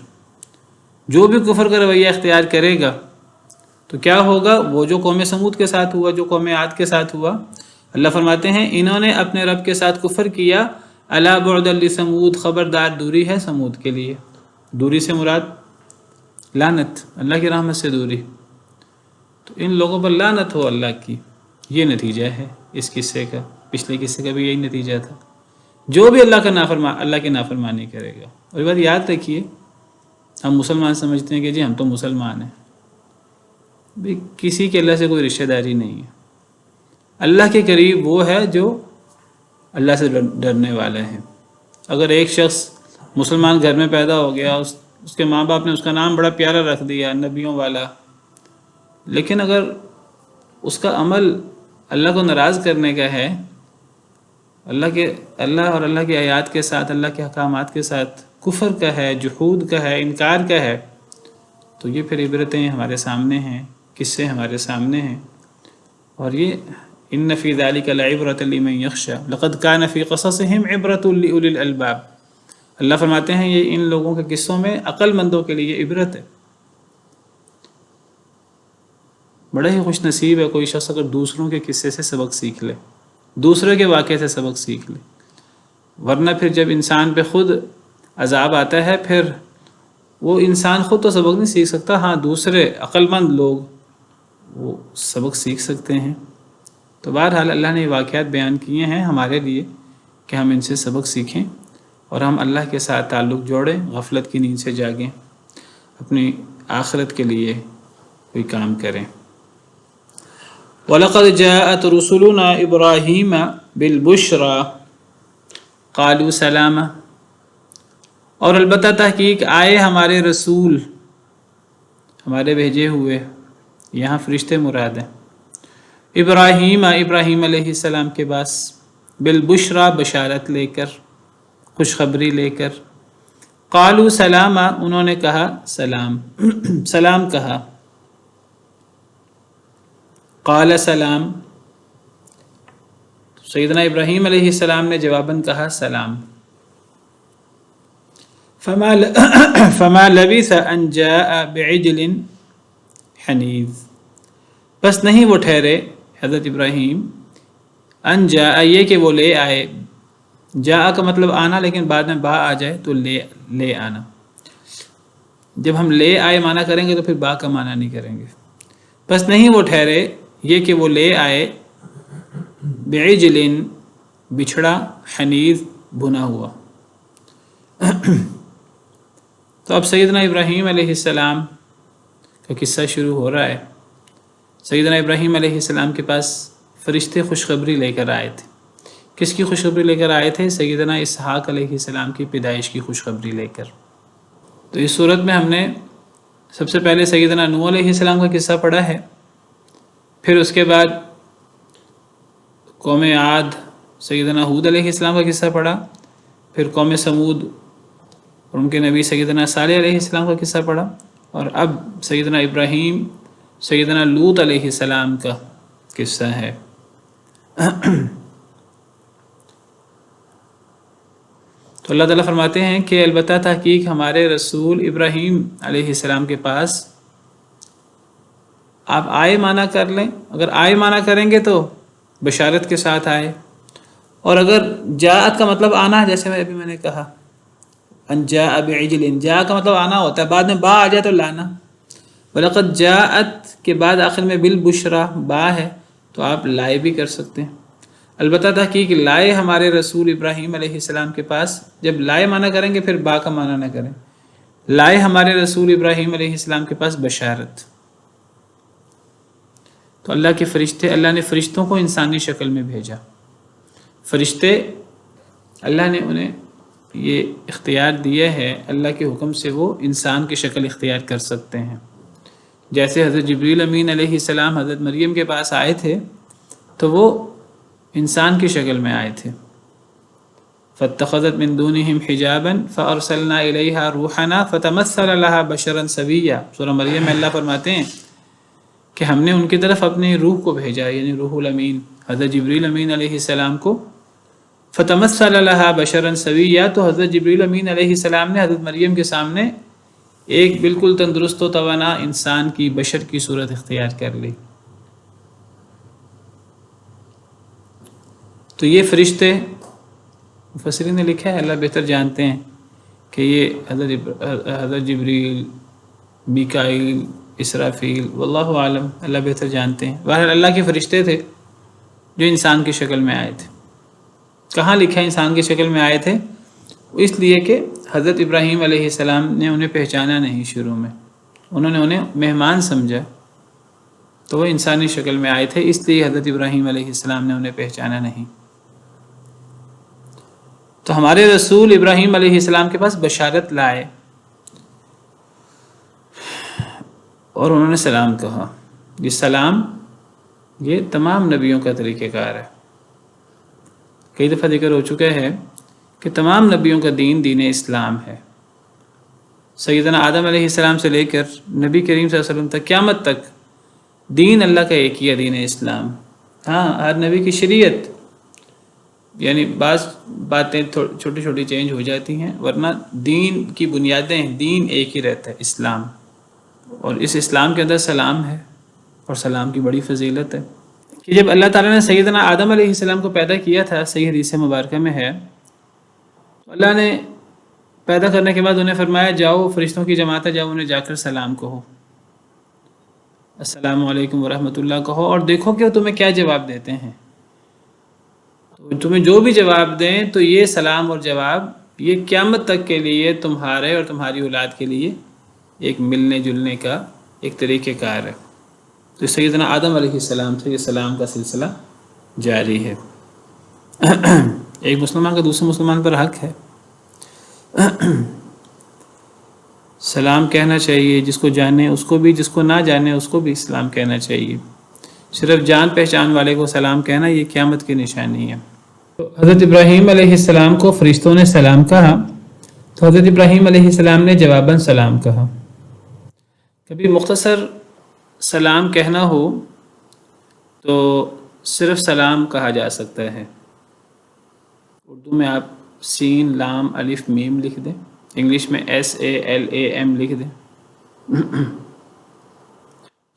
جو بھی کفر کا رویہ اختیار کرے گا تو کیا ہوگا؟ وہ جو قوم سمود کے ساتھ ہوا، جو قوم عاد کے ساتھ ہوا۔ اللہ فرماتے ہیں انہوں نے اپنے رب کے ساتھ کفر کیا، الا بعدا لثمود، خبردار دوری ہے سمود کے لیے۔ دوری سے مراد لعنت، اللہ کی رحمت سے دوری۔ تو ان لوگوں پر لعنت ہو اللہ کی، یہ نتیجہ ہے اس قصے کا۔ پچھلے قصے کا بھی یہی نتیجہ تھا، جو بھی اللہ کی نافرمانی کرے گا۔ اور یہ بات یاد رکھیے، ہم مسلمان سمجھتے ہیں کہ جی ہم تو مسلمان ہیں، بھی کسی کے اللہ سے کوئی رشتہ داری نہیں ہے۔ اللہ کے قریب وہ ہے جو اللہ سے ڈرنے والا ہے۔ اگر ایک شخص مسلمان گھر میں پیدا ہو گیا، اس کے ماں باپ نے اس کا نام بڑا پیارا رکھ دیا، نبیوں والا، لیکن اگر اس کا عمل اللہ کو ناراض کرنے کا ہے، اللہ اور اللہ کی آیات کے ساتھ، اللہ کے احکامات کے ساتھ کفر کا ہے، جحود کا ہے، انکار کا ہے، تو یہ پھر عبرتیں ہمارے سامنے ہیں، قصے ہمارے سامنے ہیں۔ اور یہ ان فی ذلک لعبرۃ لمن یخشی لقد کان فی قصصہم عبرۃ لاولی الالباب، اللہ فرماتے ہیں یہ ان لوگوں کے قصوں میں عقل مندوں کے لیے عبرت ہے۔ بڑا ہی خوش نصیب ہے کوئی شخص اگر دوسروں کے قصے سے سبق سیکھ لے، دوسرے کے واقعے سے سبق سیکھ لے، ورنہ پھر جب انسان پہ خود عذاب آتا ہے، پھر وہ انسان خود تو سبق نہیں سیکھ سکتا، ہاں دوسرے عقل مند لوگ وہ سبق سیکھ سکتے ہیں۔ تو بہرحال اللہ نے یہ واقعات بیان کیے ہیں ہمارے لیے کہ ہم ان سے سبق سیکھیں اور ہم اللہ کے ساتھ تعلق جوڑیں، غفلت کی نیند سے جاگیں، اپنی آخرت کے لیے کوئی کام کریں۔ وَلَقَدْ جَاءَتْ رُسُلُنَا إِبْرَاهِيمَ بِالْبُشْرَى قَالُوا سَلَامًا، اور البتہ تحقیق آئے ہمارے رسول، ہمارے بھیجے ہوئے، یہاں فرشتے مراد ہیں، ابراہیم علیہ السلام کے پاس، بالبشرا بشارت لے کر، خوشخبری لے کر، قالوا سلاما انہوں نے کہا سلام، سلام کہا، قال سلام، سیدنا ابراہیم علیہ السلام نے جواباً کہا سلام۔ فما لبث ان جاء بعجل حنیذ، بس نہیں وہ ٹھہرے حضرت ابراہیم ان جا یہ کہ وہ لے آئے، جا کا مطلب آنا، لیکن بعد میں با آ جائے تو لے آنا، جب ہم لے آئے معنی کریں گے تو پھر با کا معنی نہیں کریں گے، بس نہیں وہ ٹھہرے یہ کہ وہ لے آئے بعجل بچھڑا حنیذ بھنا ہوا۔ تو اب سیدنا ابراہیم علیہ السلام کا قصہ شروع ہو رہا ہے۔ سیدنا ابراہیم علیہ السلام کے پاس فرشتے خوشخبری لے کر آئے تھے۔ کس کی خوشخبری لے کر آئے تھے؟ سیدنا اسحاق علیہ السلام کی پیدائش کی خوشخبری لے کر۔ تو اس صورت میں ہم نے سب سے پہلے سیدنا نوح علیہ السلام کا قصہ پڑھا ہے، پھر اس کے بعد قوم عاد سیدنا ہود علیہ السلام کا قصہ پڑھا، پھر قوم سمود اور ان کے نبی سیدنا صالح علیہ السلام کا قصہ پڑھا، اور اب سیدنا ابراہیم سیدنا لوط علیہ السلام کا قصہ ہے۔ تو اللہ تعالیٰ فرماتے ہیں کہ البتہ تحقیق ہمارے رسول ابراہیم علیہ السلام کے پاس، آپ آئے معنی کر لیں، اگر آئے معنی کریں گے تو بشارت کے ساتھ آئے، اور اگر جاءت کا مطلب آنا ہے، جیسے میں نے کہا ان جاء بعجل، جاء کا مطلب آنا ہوتا ہے، بعد میں با آ جائے تو لانا، وَلَقَدْ جَاءَتْ کے بعد آخر میں بالبشرا با ہے تو آپ لائے بھی کر سکتے ہیں۔ البتہ تحقیق لائے ہمارے رسول ابراہیم علیہ السلام کے پاس، جب لائے معنی کریں گے پھر با کا معنی نہ کریں، لائے ہمارے رسول ابراہیم علیہ السلام کے پاس بشارت۔ تو اللہ کے فرشتے، اللہ نے فرشتوں کو انسانی شکل میں بھیجا۔ فرشتے اللہ نے انہیں یہ اختیار دیا ہے، اللہ کے حکم سے وہ انسان کی شکل اختیار کر سکتے ہیں۔ جیسے حضرت جبریل امین علیہ السلام حضرت مریم کے پاس آئے تھے تو وہ انسان کی شکل میں آئے تھے۔ فَاتَّخَذَتْ مِن دُونِهِمْ حِجَابًا فَأَرْسَلْنَا إِلَيْهَا رُوحَنَا فَتَمَثَّلَ لَهَا بَشَرًا سَوِيًّا۔ سورہ مریم میں اللہ فرماتے ہیں کہ ہم نے ان کی طرف اپنی روح کو بھیجا، یعنی روح الامین حضرت جبریل امین علیہ السلام کو۔ فَتَمَثَّلَ لَهَا بَشَرًا سَوِيًّا، تو حضرت جبریل امین علیہ السلام نے حضرت مریم کے سامنے ایک بالکل تندرست و توانا انسان کی، بشر کی صورت اختیار کر لی۔ تو یہ فرشتے، مفسرین نے لکھا ہے، اللہ بہتر جانتے ہیں کہ یہ حضرت جبریل، میکائیل، اسرافیل، واللہ عالم، اللہ بہتر جانتے ہیں، بہرحال اللہ کے فرشتے تھے جو انسان کی شکل میں آئے تھے۔ کہاں لکھا ہے انسان کی شکل میں آئے تھے؟ اس لیے کہ حضرت ابراہیم علیہ السلام نے انہیں پہچانا نہیں، شروع میں انہوں نے انہیں مہمان سمجھا، تو وہ انسانی شکل میں آئے تھے، اس لیے حضرت ابراہیم علیہ السلام نے انہیں پہچانا نہیں۔ تو ہمارے رسول ابراہیم علیہ السلام کے پاس بشارت لائے اور انہوں نے سلام کہا۔ یہ سلام یہ تمام نبیوں کا طریقہ کار ہے، کئی دفعہ ذکر ہو چکا ہے کہ تمام نبیوں کا دین دین اسلام ہے، سیدنا آدم علیہ السلام سے لے کر نبی کریم صلی اللہ علیہ وسلم تک، قیامت تک دین اللہ کا ایک ہی ہے، دین اسلام۔ ہاں، ہر نبی کی شریعت، یعنی بعض باتیں چھوٹی چھوٹی چینج ہو جاتی ہیں، ورنہ دین کی بنیادیں، دین ایک ہی رہتا ہے، اسلام۔ اور اس اسلام کے اندر سلام ہے، اور سلام کی بڑی فضیلت ہے کہ جب اللہ تعالیٰ نے سیدنا آدم علیہ السلام کو پیدا کیا تھا، صحیح حدیث مبارکہ میں ہے، تو اللہ نے پیدا کرنے کے بعد انہیں فرمایا جاؤ، فرشتوں کی جماعت ہے، جاؤ انہیں جا کر سلام کہو، السلام علیکم ورحمۃ اللہ کہو، اور دیکھو کہ وہ تمہیں کیا جواب دیتے ہیں۔ تو تمہیں جو بھی جواب دیں تو یہ سلام اور جواب یہ قیامت تک کے لیے تمہارے اور تمہاری اولاد کے لیے ایک ملنے جلنے کا ایک طریقہ کار ہے۔ تو سیدنا آدم علیہ السلام سے یہ سلام کا سلسلہ جاری ہے۔ ایک مسلمان کا دوسرے مسلمان پر حق ہے، سلام کہنا چاہیے، جس کو جانے اس کو بھی، جس کو نہ جانے اس کو بھی سلام کہنا چاہیے۔ صرف جان پہچان والے کو سلام کہنا یہ قیامت کی نشانی ہے۔ تو حضرت ابراہیم علیہ السلام کو فرشتوں نے سلام کہا، تو حضرت ابراہیم علیہ السلام نے جواباً سلام کہا۔ کبھی مختصر سلام کہنا ہو تو صرف سلام کہا جا سکتا ہے۔ اردو میں آپ سین لام الف میم لکھ دیں، انگلش میں SALAM لکھ دیں۔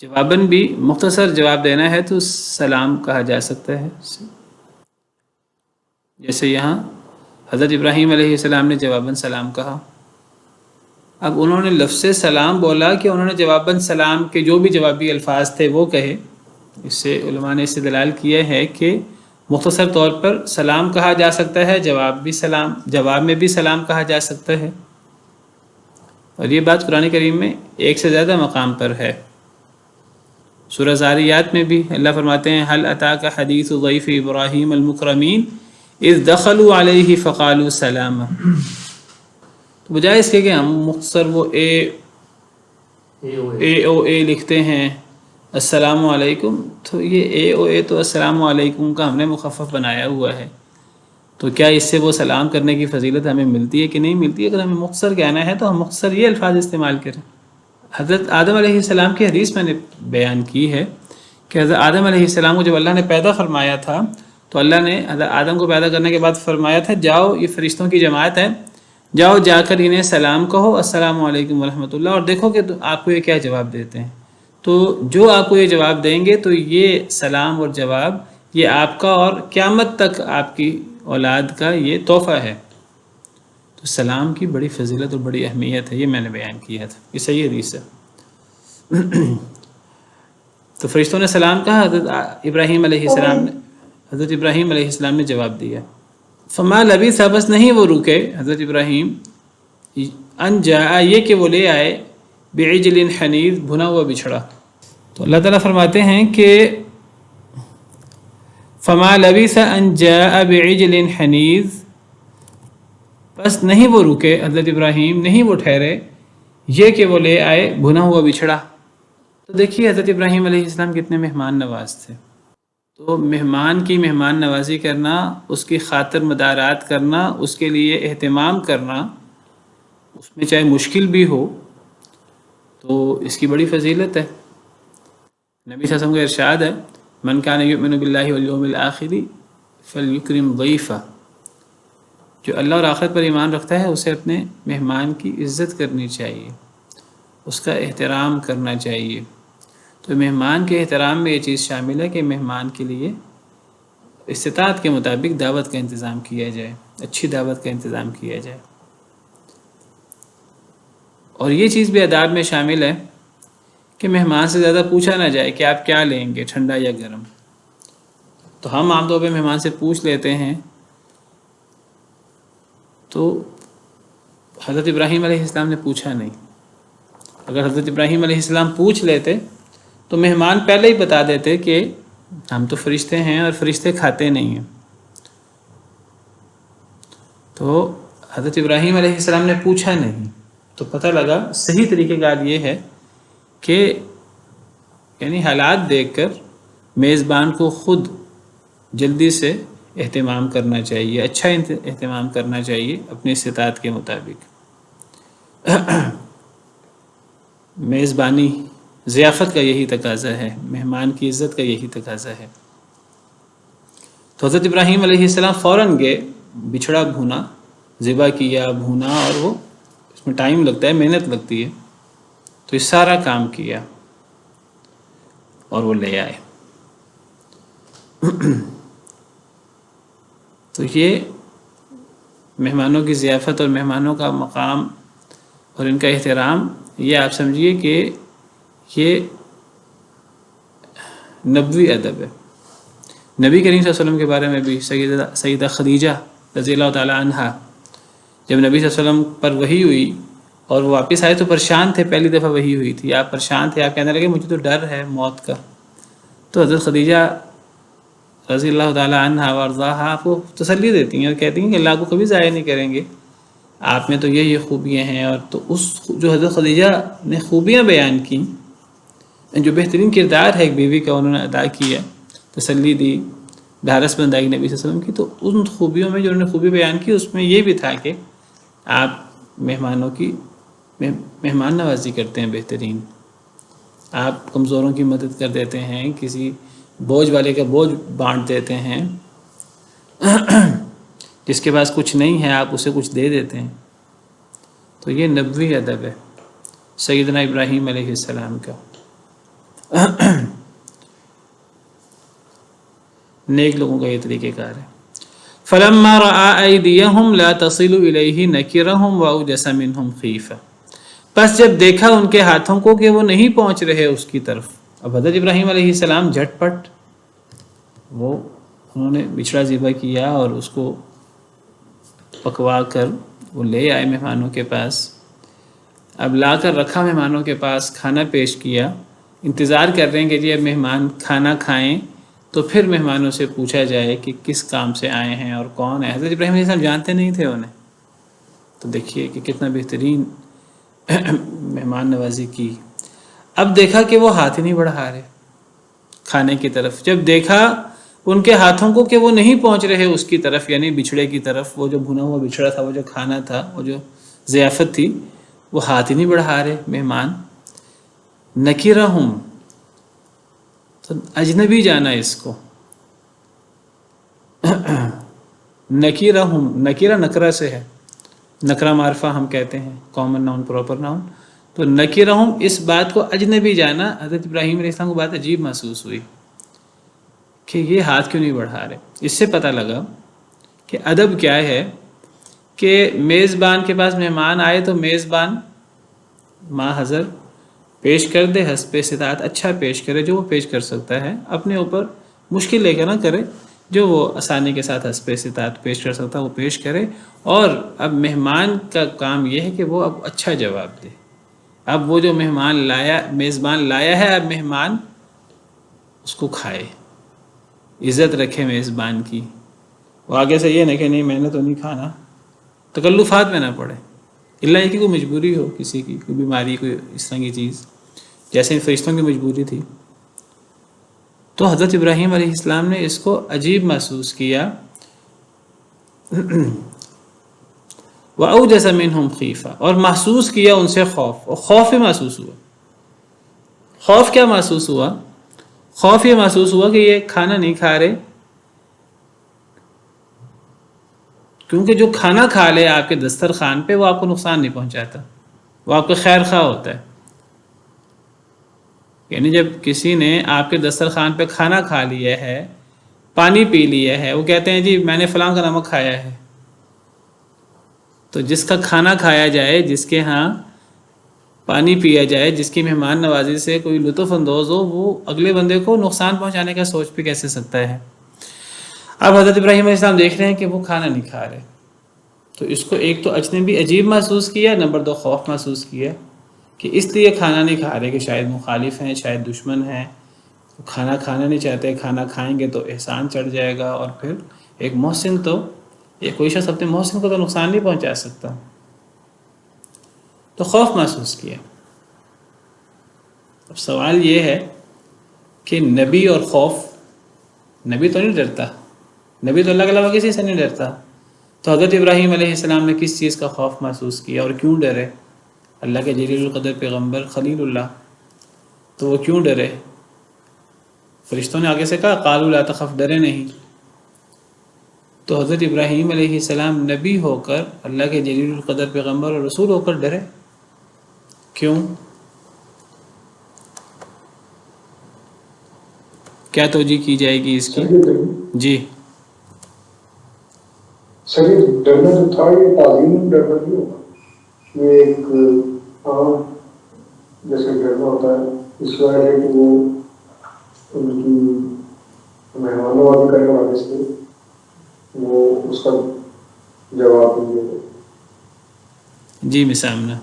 جواباً بھی مختصر جواب دینا ہے تو سلام کہا جا سکتا ہے، جیسے یہاں حضرت ابراہیم علیہ السلام نے جواباً سلام کہا۔ اب انہوں نے لفظ سلام بولا کہ انہوں نے جواباً سلام کے جو بھی جوابی الفاظ تھے وہ کہے۔ اس سے علماء نے استدلال کیا ہے کہ مختصر طور پر سلام کہا جا سکتا ہے، جواب میں بھی سلام کہا جا سکتا ہے، اور یہ بات قرآن کریم میں ایک سے زیادہ مقام پر ہے۔ سورہ زاریات میں بھی اللہ فرماتے ہیں هل اتاک حدیث ضیف ابراہیم المکرمین اذ دخلوا علیہ فقالوا سلاما۔ تو بجائے اس کے کہ ہم مختصر وہ اے لکھتے ہیں السلام علیکم، تو یہ اے تو السلام علیکم کا ہم نے مخفف بنایا ہوا ہے، تو کیا اس سے وہ سلام کرنے کی فضیلت ہمیں ملتی ہے کہ نہیں ملتی؟ اگر ہمیں مختصر کہنا ہے تو ہم مختصر یہ الفاظ استعمال کریں۔ حضرت آدم علیہ السلام کی حدیث میں نے بیان کی ہے کہ حضرت آدم علیہ السلام کو جب اللہ نے پیدا فرمایا تھا تو اللہ نے حضرت آدم کو پیدا کرنے کے بعد فرمایا تھا جاؤ، یہ فرشتوں کی جماعت ہے، جاؤ جا کر انہیں سلام کہو السلام علیکم ورحمۃ اللہ، اور دیکھو کہ آپ کو یہ کیا جواب دیتے ہیں۔ تو جو آپ کو یہ جواب دیں گے تو یہ سلام اور جواب یہ آپ کا اور قیامت تک آپ کی اولاد کا یہ تحفہ ہے۔ تو سلام کی بڑی فضیلت اور بڑی اہمیت ہے، یہ میں نے بیان کیا تھا، یہ صحیح حدیث ہے۔ تو فرشتوں نے سلام کہا، حضرت ابراہیم علیہ السلام نے جواب دیا۔ فما لبث، بس نہیں وہ رکے حضرت ابراہیم، ان جاء، یہ کہ وہ لے آئے، بعجل حنیذ، بھنا ہوا بچھڑا۔ تو اللہ تعالیٰ فرماتے ہیں کہ فما لبث ان جاء بعجل حنیذ، بس نہیں وہ رکے حضرت ابراہیم، نہیں وہ ٹھہرے، یہ کہ وہ لے آئے بھنا ہوا بچھڑا۔ تو دیکھیے حضرت ابراہیم علیہ السلام کتنے مہمان نواز تھے۔ تو مہمان کی مہمان نوازی کرنا، اس کی خاطر مدارات کرنا، اس کے لیے اہتمام کرنا، اس میں چاہے مشکل بھی ہو تو اس کی بڑی فضیلت ہے۔ نبی صلی اللہ علیہ وسلم کا ارشاد ہے من کان یؤمن باللہ والیوم الآخر فلیکرم ضیفہ، جو اللہ اور آخرت پر ایمان رکھتا ہے اسے اپنے مہمان کی عزت کرنی چاہیے، اس کا احترام کرنا چاہیے۔ تو مہمان کے احترام میں یہ چیز شامل ہے کہ مہمان کے لیے استطاعت کے مطابق دعوت کا انتظام کیا جائے، اچھی دعوت کا انتظام کیا جائے۔ اور یہ چیز بھی آداب میں شامل ہے کہ مہمان سے زیادہ پوچھا نہ جائے کہ آپ کیا لیں گے، ٹھنڈا یا گرم۔ تو ہم عام طور پہ مہمان سے پوچھ لیتے ہیں، تو حضرت ابراہیم علیہ السلام نے پوچھا نہیں۔ اگر حضرت ابراہیم علیہ السلام پوچھ لیتے تو مہمان پہلے ہی بتا دیتے کہ ہم تو فرشتے ہیں اور فرشتے کھاتے نہیں ہیں۔ تو حضرت ابراہیم علیہ السلام نے پوچھا نہیں، تو پتہ لگا صحیح طریقہ کار یہ ہے کہ یعنی حالات دیکھ کر میزبان کو خود جلدی سے اہتمام کرنا چاہیے، اچھا اہتمام کرنا چاہیے اپنی استطاعت کے مطابق۔ میزبانی ضیافت کا یہی تقاضا ہے، مہمان کی عزت کا یہی تقاضا ہے۔ تو حضرت ابراہیم علیہ السلام فوراً گئے، بچھڑا بھونا، ذبح کیا، بھونا، اور وہ اس میں ٹائم لگتا ہے، محنت لگتی ہے، تو یہ سارا کام کیا اور وہ لے آئے۔ تو یہ مہمانوں کی ضیافت اور مہمانوں کا مقام اور ان کا احترام، یہ آپ سمجھیے کہ یہ نبوی ادب ہے۔ نبی کریم صلی اللہ علیہ وسلم کے بارے میں بھی سیدہ خدیجہ رضی اللہ تعالی عنہا، جب نبی صلی اللہ علیہ وسلم پر وحی ہوئی اور وہ واپس آئے تو پریشان تھے، پہلی دفعہ وحی ہوئی تھی، آپ پریشان تھے، آپ کہنے لگے مجھے تو ڈر ہے موت کا۔ تو حضرت خدیجہ رضی اللہ تعالی عنہا وارضاہا آپ کو تسلی دیتی ہیں اور کہتی ہیں کہ اللہ کو کبھی ضائع نہیں کریں گے، آپ میں تو یہ خوبیاں ہیں۔ اور تو اس جو حضرت خدیجہ نے خوبیاں بیان کی، جو بہترین کردار ہے ایک بیوی کا انہوں نے ادا کیا، تسلی دی، ڈھارس بندائی نبی صلی اللہ علیہ وسلم کی، تو ان خوبیوں میں جو انہوں نے خوبی بیان کی اس میں یہ بھی تھا کہ آپ مہمانوں کی مہمان نوازی کرتے ہیں بہترین، آپ کمزوروں کی مدد کر دیتے ہیں، کسی بوجھ والے کا بوجھ بانٹ دیتے ہیں، جس کے پاس کچھ نہیں ہے آپ اسے کچھ دے دیتے ہیں۔ تو یہ نبوی ادب ہے سیدنا ابراہیم علیہ السلام کا۔ نیک لوگوں کا یہ طریقہ کار ہے. فلما رأى أيديهم لا تصل إليه نكرهم وأوجس منهم خيفة. پس جب دیکھا ان کے ہاتھوں کو کہ وہ نہیں پہنچ رہے اس کی طرف. اب حضرت ابراہیم علیہ السلام جھٹ پٹ انہوں نے بچھڑا ذبح کیا اور اس کو پکوا کر وہ لے آئے مہمانوں کے پاس. اب لا کر رکھا مہمانوں کے پاس، کھانا پیش کیا، انتظار کر رہے ہیں کہ جی اب مہمان کھانا کھائیں تو پھر مہمانوں سے پوچھا جائے کہ کس کام سے آئے ہیں اور کون ہے. حضرت ابراہیم علیہ السلام جانتے نہیں تھے انہیں. تو دیکھیے کہ کتنا بہترین مہمان نوازی کی. اب دیکھا کہ وہ ہاتھ ہی نہیں بڑھا رہے کھانے کی طرف. جب دیکھا ان کے ہاتھوں کو کہ وہ نہیں پہنچ رہے اس کی طرف، یعنی بچھڑے کی طرف، وہ جو بھنا ہوا بچھڑا تھا، وہ جو کھانا تھا، وہ جو ضیافت تھی، وہ ہاتھ ہی نہیں بڑھا رہے مہمان. نکرہم، تو اجنبی جانا اس کو. نکرہم، نکرہ نکرہ سے ہے، نکرہ معرفہ ہم کہتے ہیں، کامن ناؤن پراپر ناؤن. تو نکرہم، اس بات کو اجنبی جانا. حضرت ابراہیم علیہ السلام کو بات عجیب محسوس ہوئی کہ یہ ہاتھ کیوں نہیں بڑھا رہے. اس سے پتہ لگا کہ ادب کیا ہے کہ میزبان کے پاس مہمان آئے تو میزبان ما حضر پیش کر دے، حسب استطاعت اچھا پیش کرے، جو وہ پیش کر سکتا ہے. اپنے اوپر مشکل لے کر نہ کرے، جو وہ آسانی کے ساتھ حسب استطاعت پیش کر سکتا ہے وہ پیش کرے. اور اب مہمان کا کام یہ ہے کہ وہ اب اچھا جواب دے. اب وہ جو مہمان لایا، میزبان لایا ہے، اب مہمان اس کو کھائے، عزت رکھے میزبان کی. وہ آگے سے یہ نہیں کہ نہیں میں نے تو نہیں کھانا، تکلفات میں نہ پڑے، الا یہ کہ کوئی مجبوری ہو، کسی کی کوئی بیماری، کوئی اس طرح کی چیز، جیسے فرشتوں کی مجبوری تھی. تو حضرت ابراہیم علیہ السلام نے اس کو عجیب محسوس کیا. وَأَوْجَسَ مِنْهُمْ خِيفَةً، اور محسوس کیا ان سے خوف. اور خوف ہی محسوس ہوا. خوف کیا محسوس ہوا؟ خوف یہ محسوس ہوا کہ یہ کھانا نہیں کھا رہے، کیونکہ جو کھانا کھا لے آپ کے دسترخوان پہ وہ آپ کو نقصان نہیں پہنچاتا، وہ آپ کا خیر خواہ ہوتا ہے. یعنی جب کسی نے آپ کے دسترخوان پہ کھانا کھا لیا ہے، پانی پی لیا ہے، وہ کہتے ہیں جی میں نے فلاں کا نمک کھایا ہے. تو جس کا کھانا کھایا جائے، جس کے ہاں پانی پیا جائے، جس کی مہمان نوازی سے کوئی لطف اندوز ہو، وہ اگلے بندے کو نقصان پہنچانے کا سوچ پہ کیسے سکتا ہے. اب حضرت ابراہیم علیہ السلام دیکھ رہے ہیں کہ وہ کھانا نہیں کھا رہے. تو اس کو ایک تو اجنبی عجیب محسوس کیا، نمبر 2 خوف محسوس کیا کہ اس لیے کھانا نہیں کھا رہے کہ شاید مخالف ہیں، شاید دشمن ہیں، کھانا کھانا نہیں چاہتے، کھانا کھائیں گے تو احسان چڑھ جائے گا، اور پھر ایک محسن تو، یہ کوئی شخص اپنے محسن کو تو نقصان نہیں پہنچا سکتا. تو خوف محسوس کیا. اب سوال یہ ہے کہ نبی اور خوف، نبی تو نہیں ڈرتا، نبی تو اللہ کے علاوہ کسی سے نہیں ڈرتا. تو حضرت ابراہیم علیہ السلام نے کس چیز کا خوف محسوس کیا اور کیوں ڈرے؟ اللہ کے جلیل القدر پیغمبر خلیل اللہ، تو وہ کیوں ڈرے؟ فرشتوں نے آگے سے کہا قالوا لا تخف، ڈرے نہیں. تو حضرت ابراہیم علیہ السلام نبی ہو کر، اللہ کے جلیل القدر پیغمبر اور رسول ہو کر ڈرے کیوں؟ کیا توجہ کی جائے گی اس کی؟ جی صحیح، ڈرنا جو تھا یہ تعظیم ڈرنا نہیں ہوگا، یہ ایک عام جیسے ڈرنا ہوتا ہے. اس وجہ ہے کہ وہ ان کی مہمان نوازی کرنے والے سے وہ اس کا جواب دیں گے. جی مسامنہ.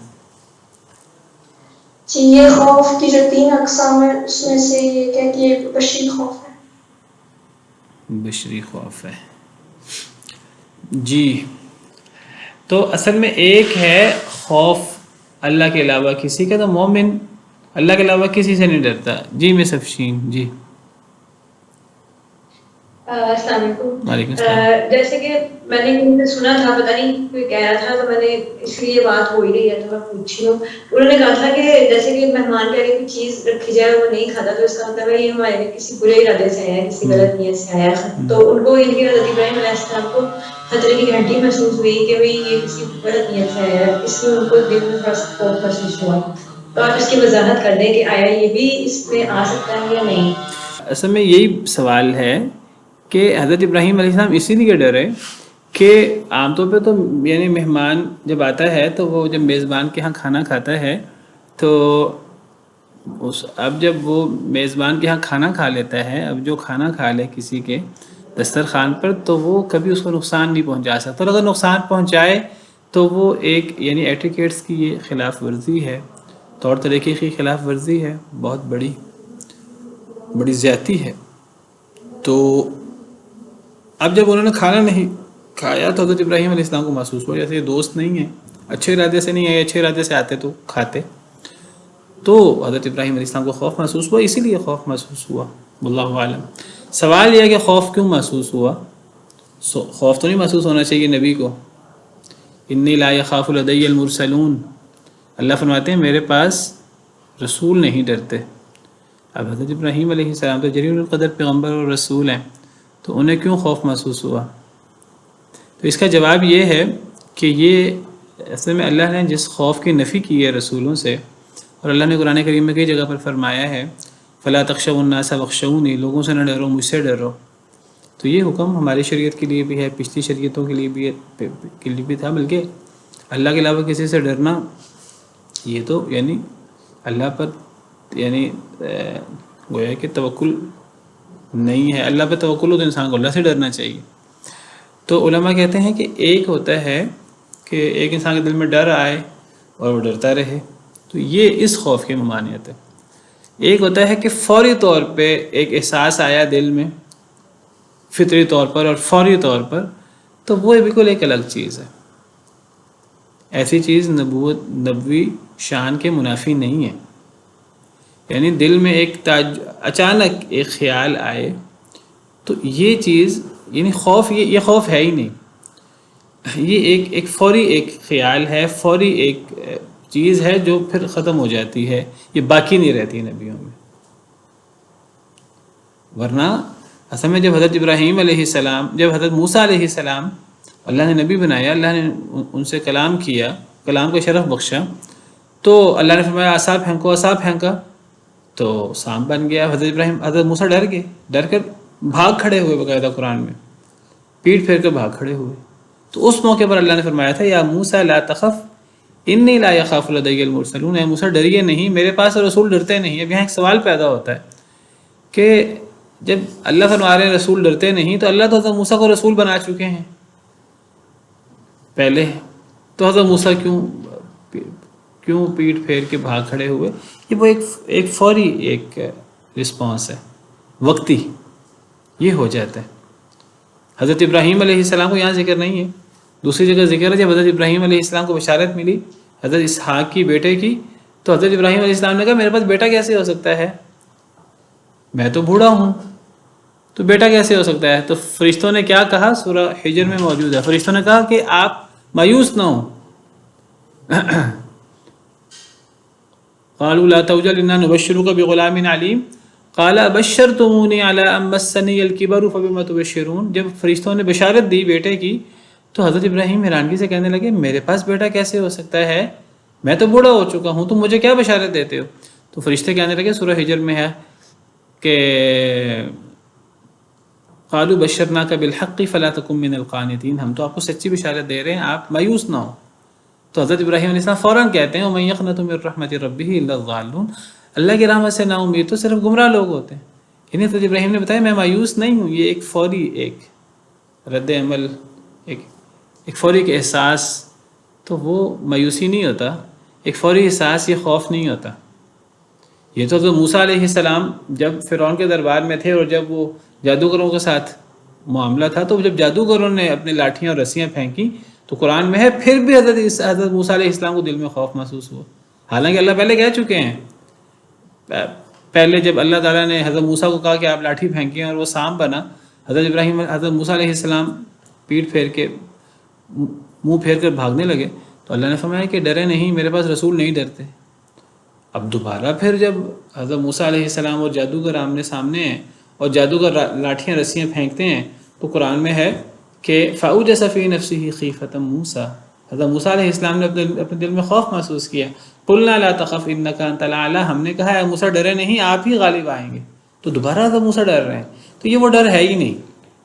جی یہ خوف کی جو 3 اقسام ہیں اس میں سے یہ کیا کہ یہ بشری خوف ہے. بشری خوف ہے. جی تو اصل میں ایک ہے خوف اللہ کے علاوہ کسی کا، تو مومن اللہ کے علاوہ کسی سے نہیں ڈرتا. جی مس افشین. جی السلام علیکم. وعلیکم السلام. جیسے کہ میں نے کہیں سے سنا تھا، پتہ نہیں کوئی کہہ رہا تھا، تو میں نے اس لیے بات ہو ہی رہی ہے تو میں پوچھی ہوں. انہوں نے کہا تھا کہ جیسے کہ مہمان کے لیے کوئی چیز رکھی جائے وہ نہیں کھاتا تو اس کا مطلب ہے یہ ہمارے لیے کسی برے ارادے سے آیا ہے، کسی غلط نیت سے آیا ہے. تو ان کو ان کی حضرت ابراہیم علیہ السلام کو خطرے کی گھنٹی محسوس ہوئی کہ بھئی یہ کسی غلط نیت سے آیا ہے، اس لیے ان کو دل میں تھوڑا سا خوف محسوس ہوا. تو آپ اس کی وضاحت کر دیں کہ آیا یہ بھی اس میں آ سکتا ہے یا نہیں؟ اصل میں یہی سوال ہے کہ حضرت ابراہیم علیہ السلام اسی لیے ڈرے کہ عام طور پہ تو یعنی مہمان جب آتا ہے تو وہ جب میزبان کے ہاں کھانا کھاتا ہے تو اب جب وہ میزبان کے ہاں کھانا کھا لیتا ہے، اب جو کھانا کھا لے کسی کے دسترخوان پر تو وہ کبھی اس کو نقصان نہیں پہنچا سکتا، اور اگر نقصان پہنچائے تو وہ ایک یعنی ایٹیکیٹس کی یہ خلاف ورزی ہے، طور طریقے کی خلاف ورزی ہے، بہت بڑی زیادتی ہے۔ تو اب جب انہوں نے کھانا نہیں کھایا تو حضرت ابراہیم علیہ السلام کو محسوس ہوا جیسے یہ دوست نہیں ہیں، اچھے ارادے سے نہیں آئے، اچھے ارادے سے آتے تو کھاتے۔ تو حضرت ابراہیم علیہ السلام کو خوف محسوس ہوا، اسی لیے خوف محسوس ہوا، واللہ عالم۔ سوال یہ ہے کہ خوف کیوں محسوس ہوا؟ خوف تو نہیں محسوس ہونا چاہیے نبی کو۔ انی لا یخاف لدی المرسلون، اللہ فرماتے ہیں میرے پاس رسول نہیں ڈرتے۔ اب حضرت ابراہیم علیہ السلام تو جلیل القدر پیغمبر اور رسول ہیں، تو انہیں کیوں خوف محسوس ہوا؟ تو اس کا جواب یہ ہے کہ یہ اصل میں اللہ نے جس خوف کی نفی کی ہے رسولوں سے، اور اللہ نے قرآن کریم میں کئی جگہ پر فرمایا ہے فلا تخشوا الناس واخشونی، لوگوں سے نہ ڈرو مجھ سے ڈرو، تو یہ حکم ہماری شریعت کے لیے بھی ہے، پچھلی شریعتوں کے لیے بھی تھا، بلکہ اللہ کے علاوہ کسی سے ڈرنا یہ تو یعنی اللہ پر یعنی گویا کہ توکل نہیں ہے۔ اللہ پہ توکل ہو تو انسان کو اللہ سے ڈرنا چاہیے۔ تو علماء کہتے ہیں کہ ایک ہوتا ہے کہ ایک انسان کے دل میں ڈر آئے اور وہ ڈرتا رہے، تو یہ اس خوف کی ممانعت ہے۔ ایک ہوتا ہے کہ فوری طور پہ ایک احساس آیا دل میں فطری طور پر اور فوری طور پر، تو وہ بالکل ایک الگ چیز ہے۔ ایسی چیز نبوی شان کے منافی نہیں ہے۔ یعنی دل میں ایک اچانک ایک خیال آئے تو یہ چیز یعنی خوف، یہ خوف ہے ہی نہیں، یہ ایک فوری ایک خیال ہے، فوری ایک چیز ہے جو پھر ختم ہو جاتی ہے، یہ باقی نہیں رہتی نبیوں میں۔ ورنہ اصل میں جب حضرت ابراہیم علیہ السلام، جب حضرت موسیٰ علیہ السلام اللہ نے نبی بنایا، اللہ نے ان سے کلام کیا، کلام کو شرف بخشا، تو اللہ نے فرمایا عصا پھینکو، عصا پھینکا تو سانپ بن گیا۔ حضرت موسیٰ ڈر گئے، ڈر کر بھاگ کھڑے ہوئے، باقاعدہ قرآن میں پیٹ پھیر کر بھاگ کھڑے ہوئے۔ تو اس موقع پر اللہ نے فرمایا تھا یا موسیٰ لا تخف انی لا یخاف لدی المرسلون، اے موسیٰ ڈریے نہیں، میرے پاس رسول ڈرتے نہیں۔ اب یہاں ایک سوال پیدا ہوتا ہے کہ جب اللہ فرما رہے ہیں رسول ڈرتے نہیں، تو اللہ تو حضرت موسیٰ کو رسول بنا چکے ہیں پہلے، تو حضرت موسیٰ کیوں پیٹ پھیر کے بھاگ کھڑے ہوئے؟ یہ وہ ایک فوری ایک رسپانس ہے، وقتی یہ ہو جاتا ہے۔ حضرت ابراہیم علیہ السلام کو یہاں ذکر نہیں ہے، دوسری جگہ ذکر ہے۔ جب حضرت ابراہیم علیہ السلام کو بشارت ملی حضرت اسحاق کی بیٹے کی، تو حضرت ابراہیم علیہ السلام نے کہا میرے پاس بیٹا کیسے ہو سکتا ہے، میں تو بوڑھا ہوں، تو بیٹا کیسے ہو سکتا ہے؟ تو فرشتوں نے کیا کہا، سورہ حجر میں موجود ہے، فرشتوں نے کہا کہ آپ مایوس نہ ہوں، قالوا لا توجل انا نبشرك بغلام علیم قال بشرتمونی علی ان مسنی الکبر فبما تبشرون۔ جب فرشتوں نے بشارت دی بیٹے کی تو حضرت ابراہیم حیرانگی سے کہنے لگے میرے پاس بیٹا کیسے ہو سکتا ہے، میں تو بوڑھا ہو چکا ہوں، تم مجھے کیا بشارت دیتے ہو؟ تو فرشتے کہنے لگے، سورہ حجر میں ہے کہ قالوا بشرناک بالحق فلا تکن من القانتین، ہم تو آپ کو سچی بشارت دے رہے ہیں، آپ مایوس نہ ہو۔ تو حضرت ابراہیم علیہ السلام فوراً کہتے ہیں وَمَن يَقْنَطُ مِن رَحْمَةِ رَبِّهِ إِلَّا الضَّالُّونَ، اللہ کی رحمت سے نا امید تو صرف گمراہ لوگ ہوتے ہیں۔ یعنی حضرت ابراہیم نے بتایا میں مایوس نہیں ہوں، یہ ایک فوری ایک رد عمل، ایک فوری ایک احساس، تو وہ مایوسی نہیں ہوتا، ایک فوری احساس، یہ خوف نہیں ہوتا۔ یہ تو حضرت موسیٰ علیہ السلام جب فرعون کے دربار میں تھے اور جب وہ جادوگروں کے ساتھ معاملہ تھا، تو جب جادوگروں نے اپنی لاٹھیاں اور رسیاں پھینکی تو قرآن میں ہے پھر بھی حضرت موسیٰ علیہ السلام کو دل میں خوف محسوس ہوا، حالانکہ اللہ پہلے کہہ چکے ہیں۔ پہلے جب اللہ تعالیٰ نے حضرت موسیٰ کو کہا کہ آپ لاٹھی پھینکیں اور وہ سانپ بنا، حضرت موسیٰ علیہ السلام پیٹ پھیر کے منہ پھیر کر بھاگنے لگے، تو اللہ نے فرمایا کہ ڈرے نہیں، میرے پاس رسول نہیں ڈرتے۔ اب دوبارہ پھر جب حضرت موسیٰ علیہ السلام اور جادوگر آمنے سامنے ہیں اور جادوگر لاٹھیاں رسیاں پھینکتے ہیں، تو قرآن میں ہے کہ فَأَوْجَسَ فِي نَفْسِهِ خِيفَةً مُوسَىٰ، حضرت موسیٰ علیہ السلام نے اپنے دل میں خوف محسوس کیا، قلنا لا تخف انک انت الاعلی، ہم نے کہا اے موسیٰ ڈرے نہیں، آپ ہی غالب آئیں گے. تو دوبارہ حضرت موسیٰ ڈر رہے ہیں، تو یہ وہ ڈر ہے ہی نہیں.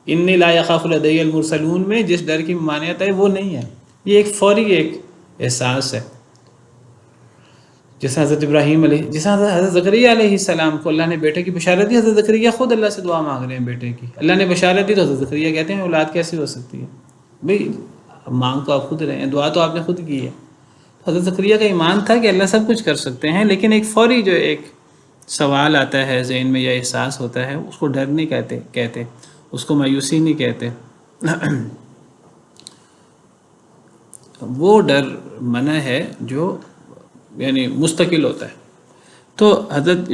انی لا یخاف لدی المرسلون میں جس ڈر کی ممانعت ہے وہ نہیں ہے، یہ ایک فوری ایک احساس ہے. جیسے حضرت ابراہیم علیہ، جیسے حضرت زکریا علیہ السلام کو اللہ نے بیٹے کی بشارت دی، حضرت زکریا خود اللہ سے دعا مانگ رہے ہیں بیٹے کی، اللہ نے بشارت دی تو حضرت زکریا کہتے ہیں اولاد کیسے ہو سکتی ہے؟ بھئی مانگ تو آپ خود رہے ہیں، دعا تو آپ نے خود کی ہے. حضرت زکریا کا ایمان تھا کہ اللہ سب کچھ کر سکتے ہیں، لیکن ایک فوری جو ایک سوال آتا ہے ذہن میں یا احساس ہوتا ہے، اس کو ڈر نہیں کہتے اس کو مایوسی نہیں کہتے. وہ ڈر منع ہے جو یعنی مستقل ہوتا ہے. تو حضرت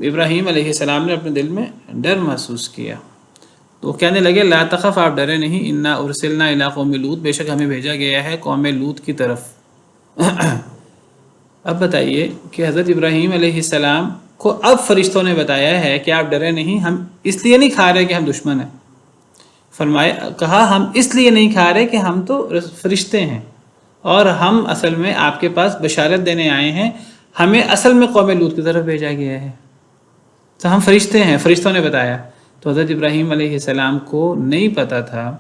ابراہیم علیہ السلام نے اپنے دل میں ڈر محسوس کیا، تو وہ کہنے لگے لا تخف، آپ ڈرے نہیں، انا ارسلنا الی قوم لوط، بے شک ہمیں بھیجا گیا ہے قوم لوط کی طرف. اب بتائیے کہ حضرت ابراہیم علیہ السلام کو اب فرشتوں نے بتایا ہے کہ آپ ڈرے نہیں، ہم اس لیے نہیں کھا رہے کہ ہم دشمن ہیں. فرمایا کہا ہم اس لیے نہیں کھا رہے کہ ہم تو فرشتے ہیں اور ہم اصل میں آپ کے پاس بشارت دینے آئے ہیں، ہمیں اصل میں قوم لوط کی طرف بھیجا گیا ہے، تو ہم فرشتے ہیں، فرشتوں نے بتایا. تو حضرت ابراہیم علیہ السلام کو نہیں پتہ تھا،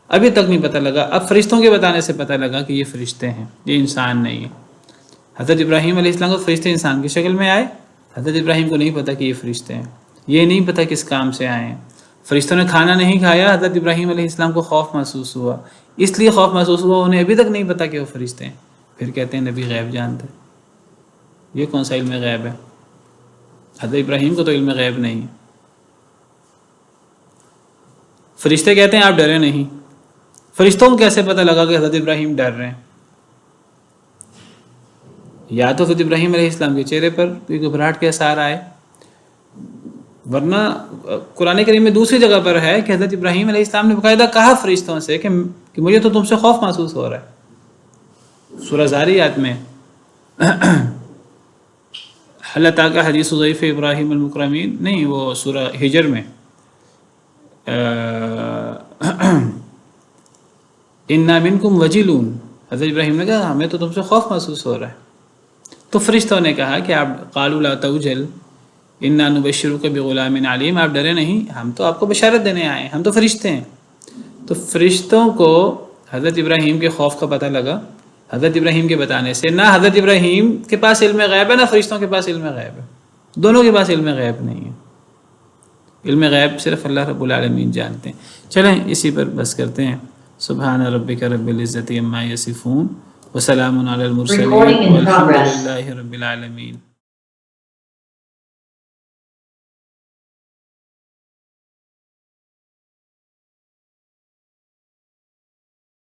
ابھی تک نہیں پتہ لگا، اب فرشتوں کے بتانے سے پتہ لگا کہ یہ فرشتے ہیں، یہ انسان نہیں ہے. حضرت ابراہیم علیہ السلام کو فرشتے انسان کی شکل میں آئے، حضرت ابراہیم کو نہیں پتہ کہ یہ فرشتے ہیں، یہ نہیں پتہ کس کام سے آئے ہیں. فرشتوں نے کھانا نہیں کھایا، حضرت ابراہیم علیہ السلام کو خوف محسوس ہوا، اس لیے خوف محسوس ہوا انہیں ابھی تک نہیں پتہ کہ وہ فرشتے ہیں. پھر کہتے ہیں نبی غیب جانتے، یہ کون سا علم غیب ہے؟ حضرت ابراہیم کو تو علم غیب نہیں ہے. فرشتے کہتے ہیں آپ ڈرے نہیں، فرشتوں کو کیسے پتہ لگا کہ حضرت ابراہیم ڈر رہے ہیں؟ یا تو حضرت ابراہیم علیہ السلام کے چہرے پر کوئی گھبراہٹ کے اثار آئے، ورنہ قرآن کریم میں دوسری جگہ پر ہے کہ حضرت ابراہیم علیہ السلام نے باقاعدہ کہا فرشتوں سے کہ مجھے تو تم سے خوف محسوس ہو رہا ہے. سورہ زاریات میں حل اتاک حدیث ضیف ابراہیم المکرمین، نہیں وہ سورہ ہجر میں انا منکم وجلون، حضرت ابراہیم نے کہا ہمیں تو تم سے خوف محسوس ہو رہا ہے. تو فرشتوں نے کہا کہ آپ قالوا لا توجل انا نبشرک بغلام علیم، آپ ڈرے نہیں، ہم تو آپ کو بشارت دینے آئے ہیں، ہم تو فرشتے ہیں. تو فرشتوں کو حضرت ابراہیم کے خوف کا پتہ لگا حضرت ابراہیم کے بتانے سے. نہ حضرت ابراہیم کے پاس علم غیب ہے، نہ فرشتوں کے پاس علم غیب ہے، دونوں کے پاس علم غیب نہیں ہے. علم غیب صرف اللہ رب العالمین جانتے ہیں. چلیں اسی پر بس کرتے ہیں. سبحان ربک رب العزت عما یصفون وسلام علی المرسلین والحمد للہ رب العالمین.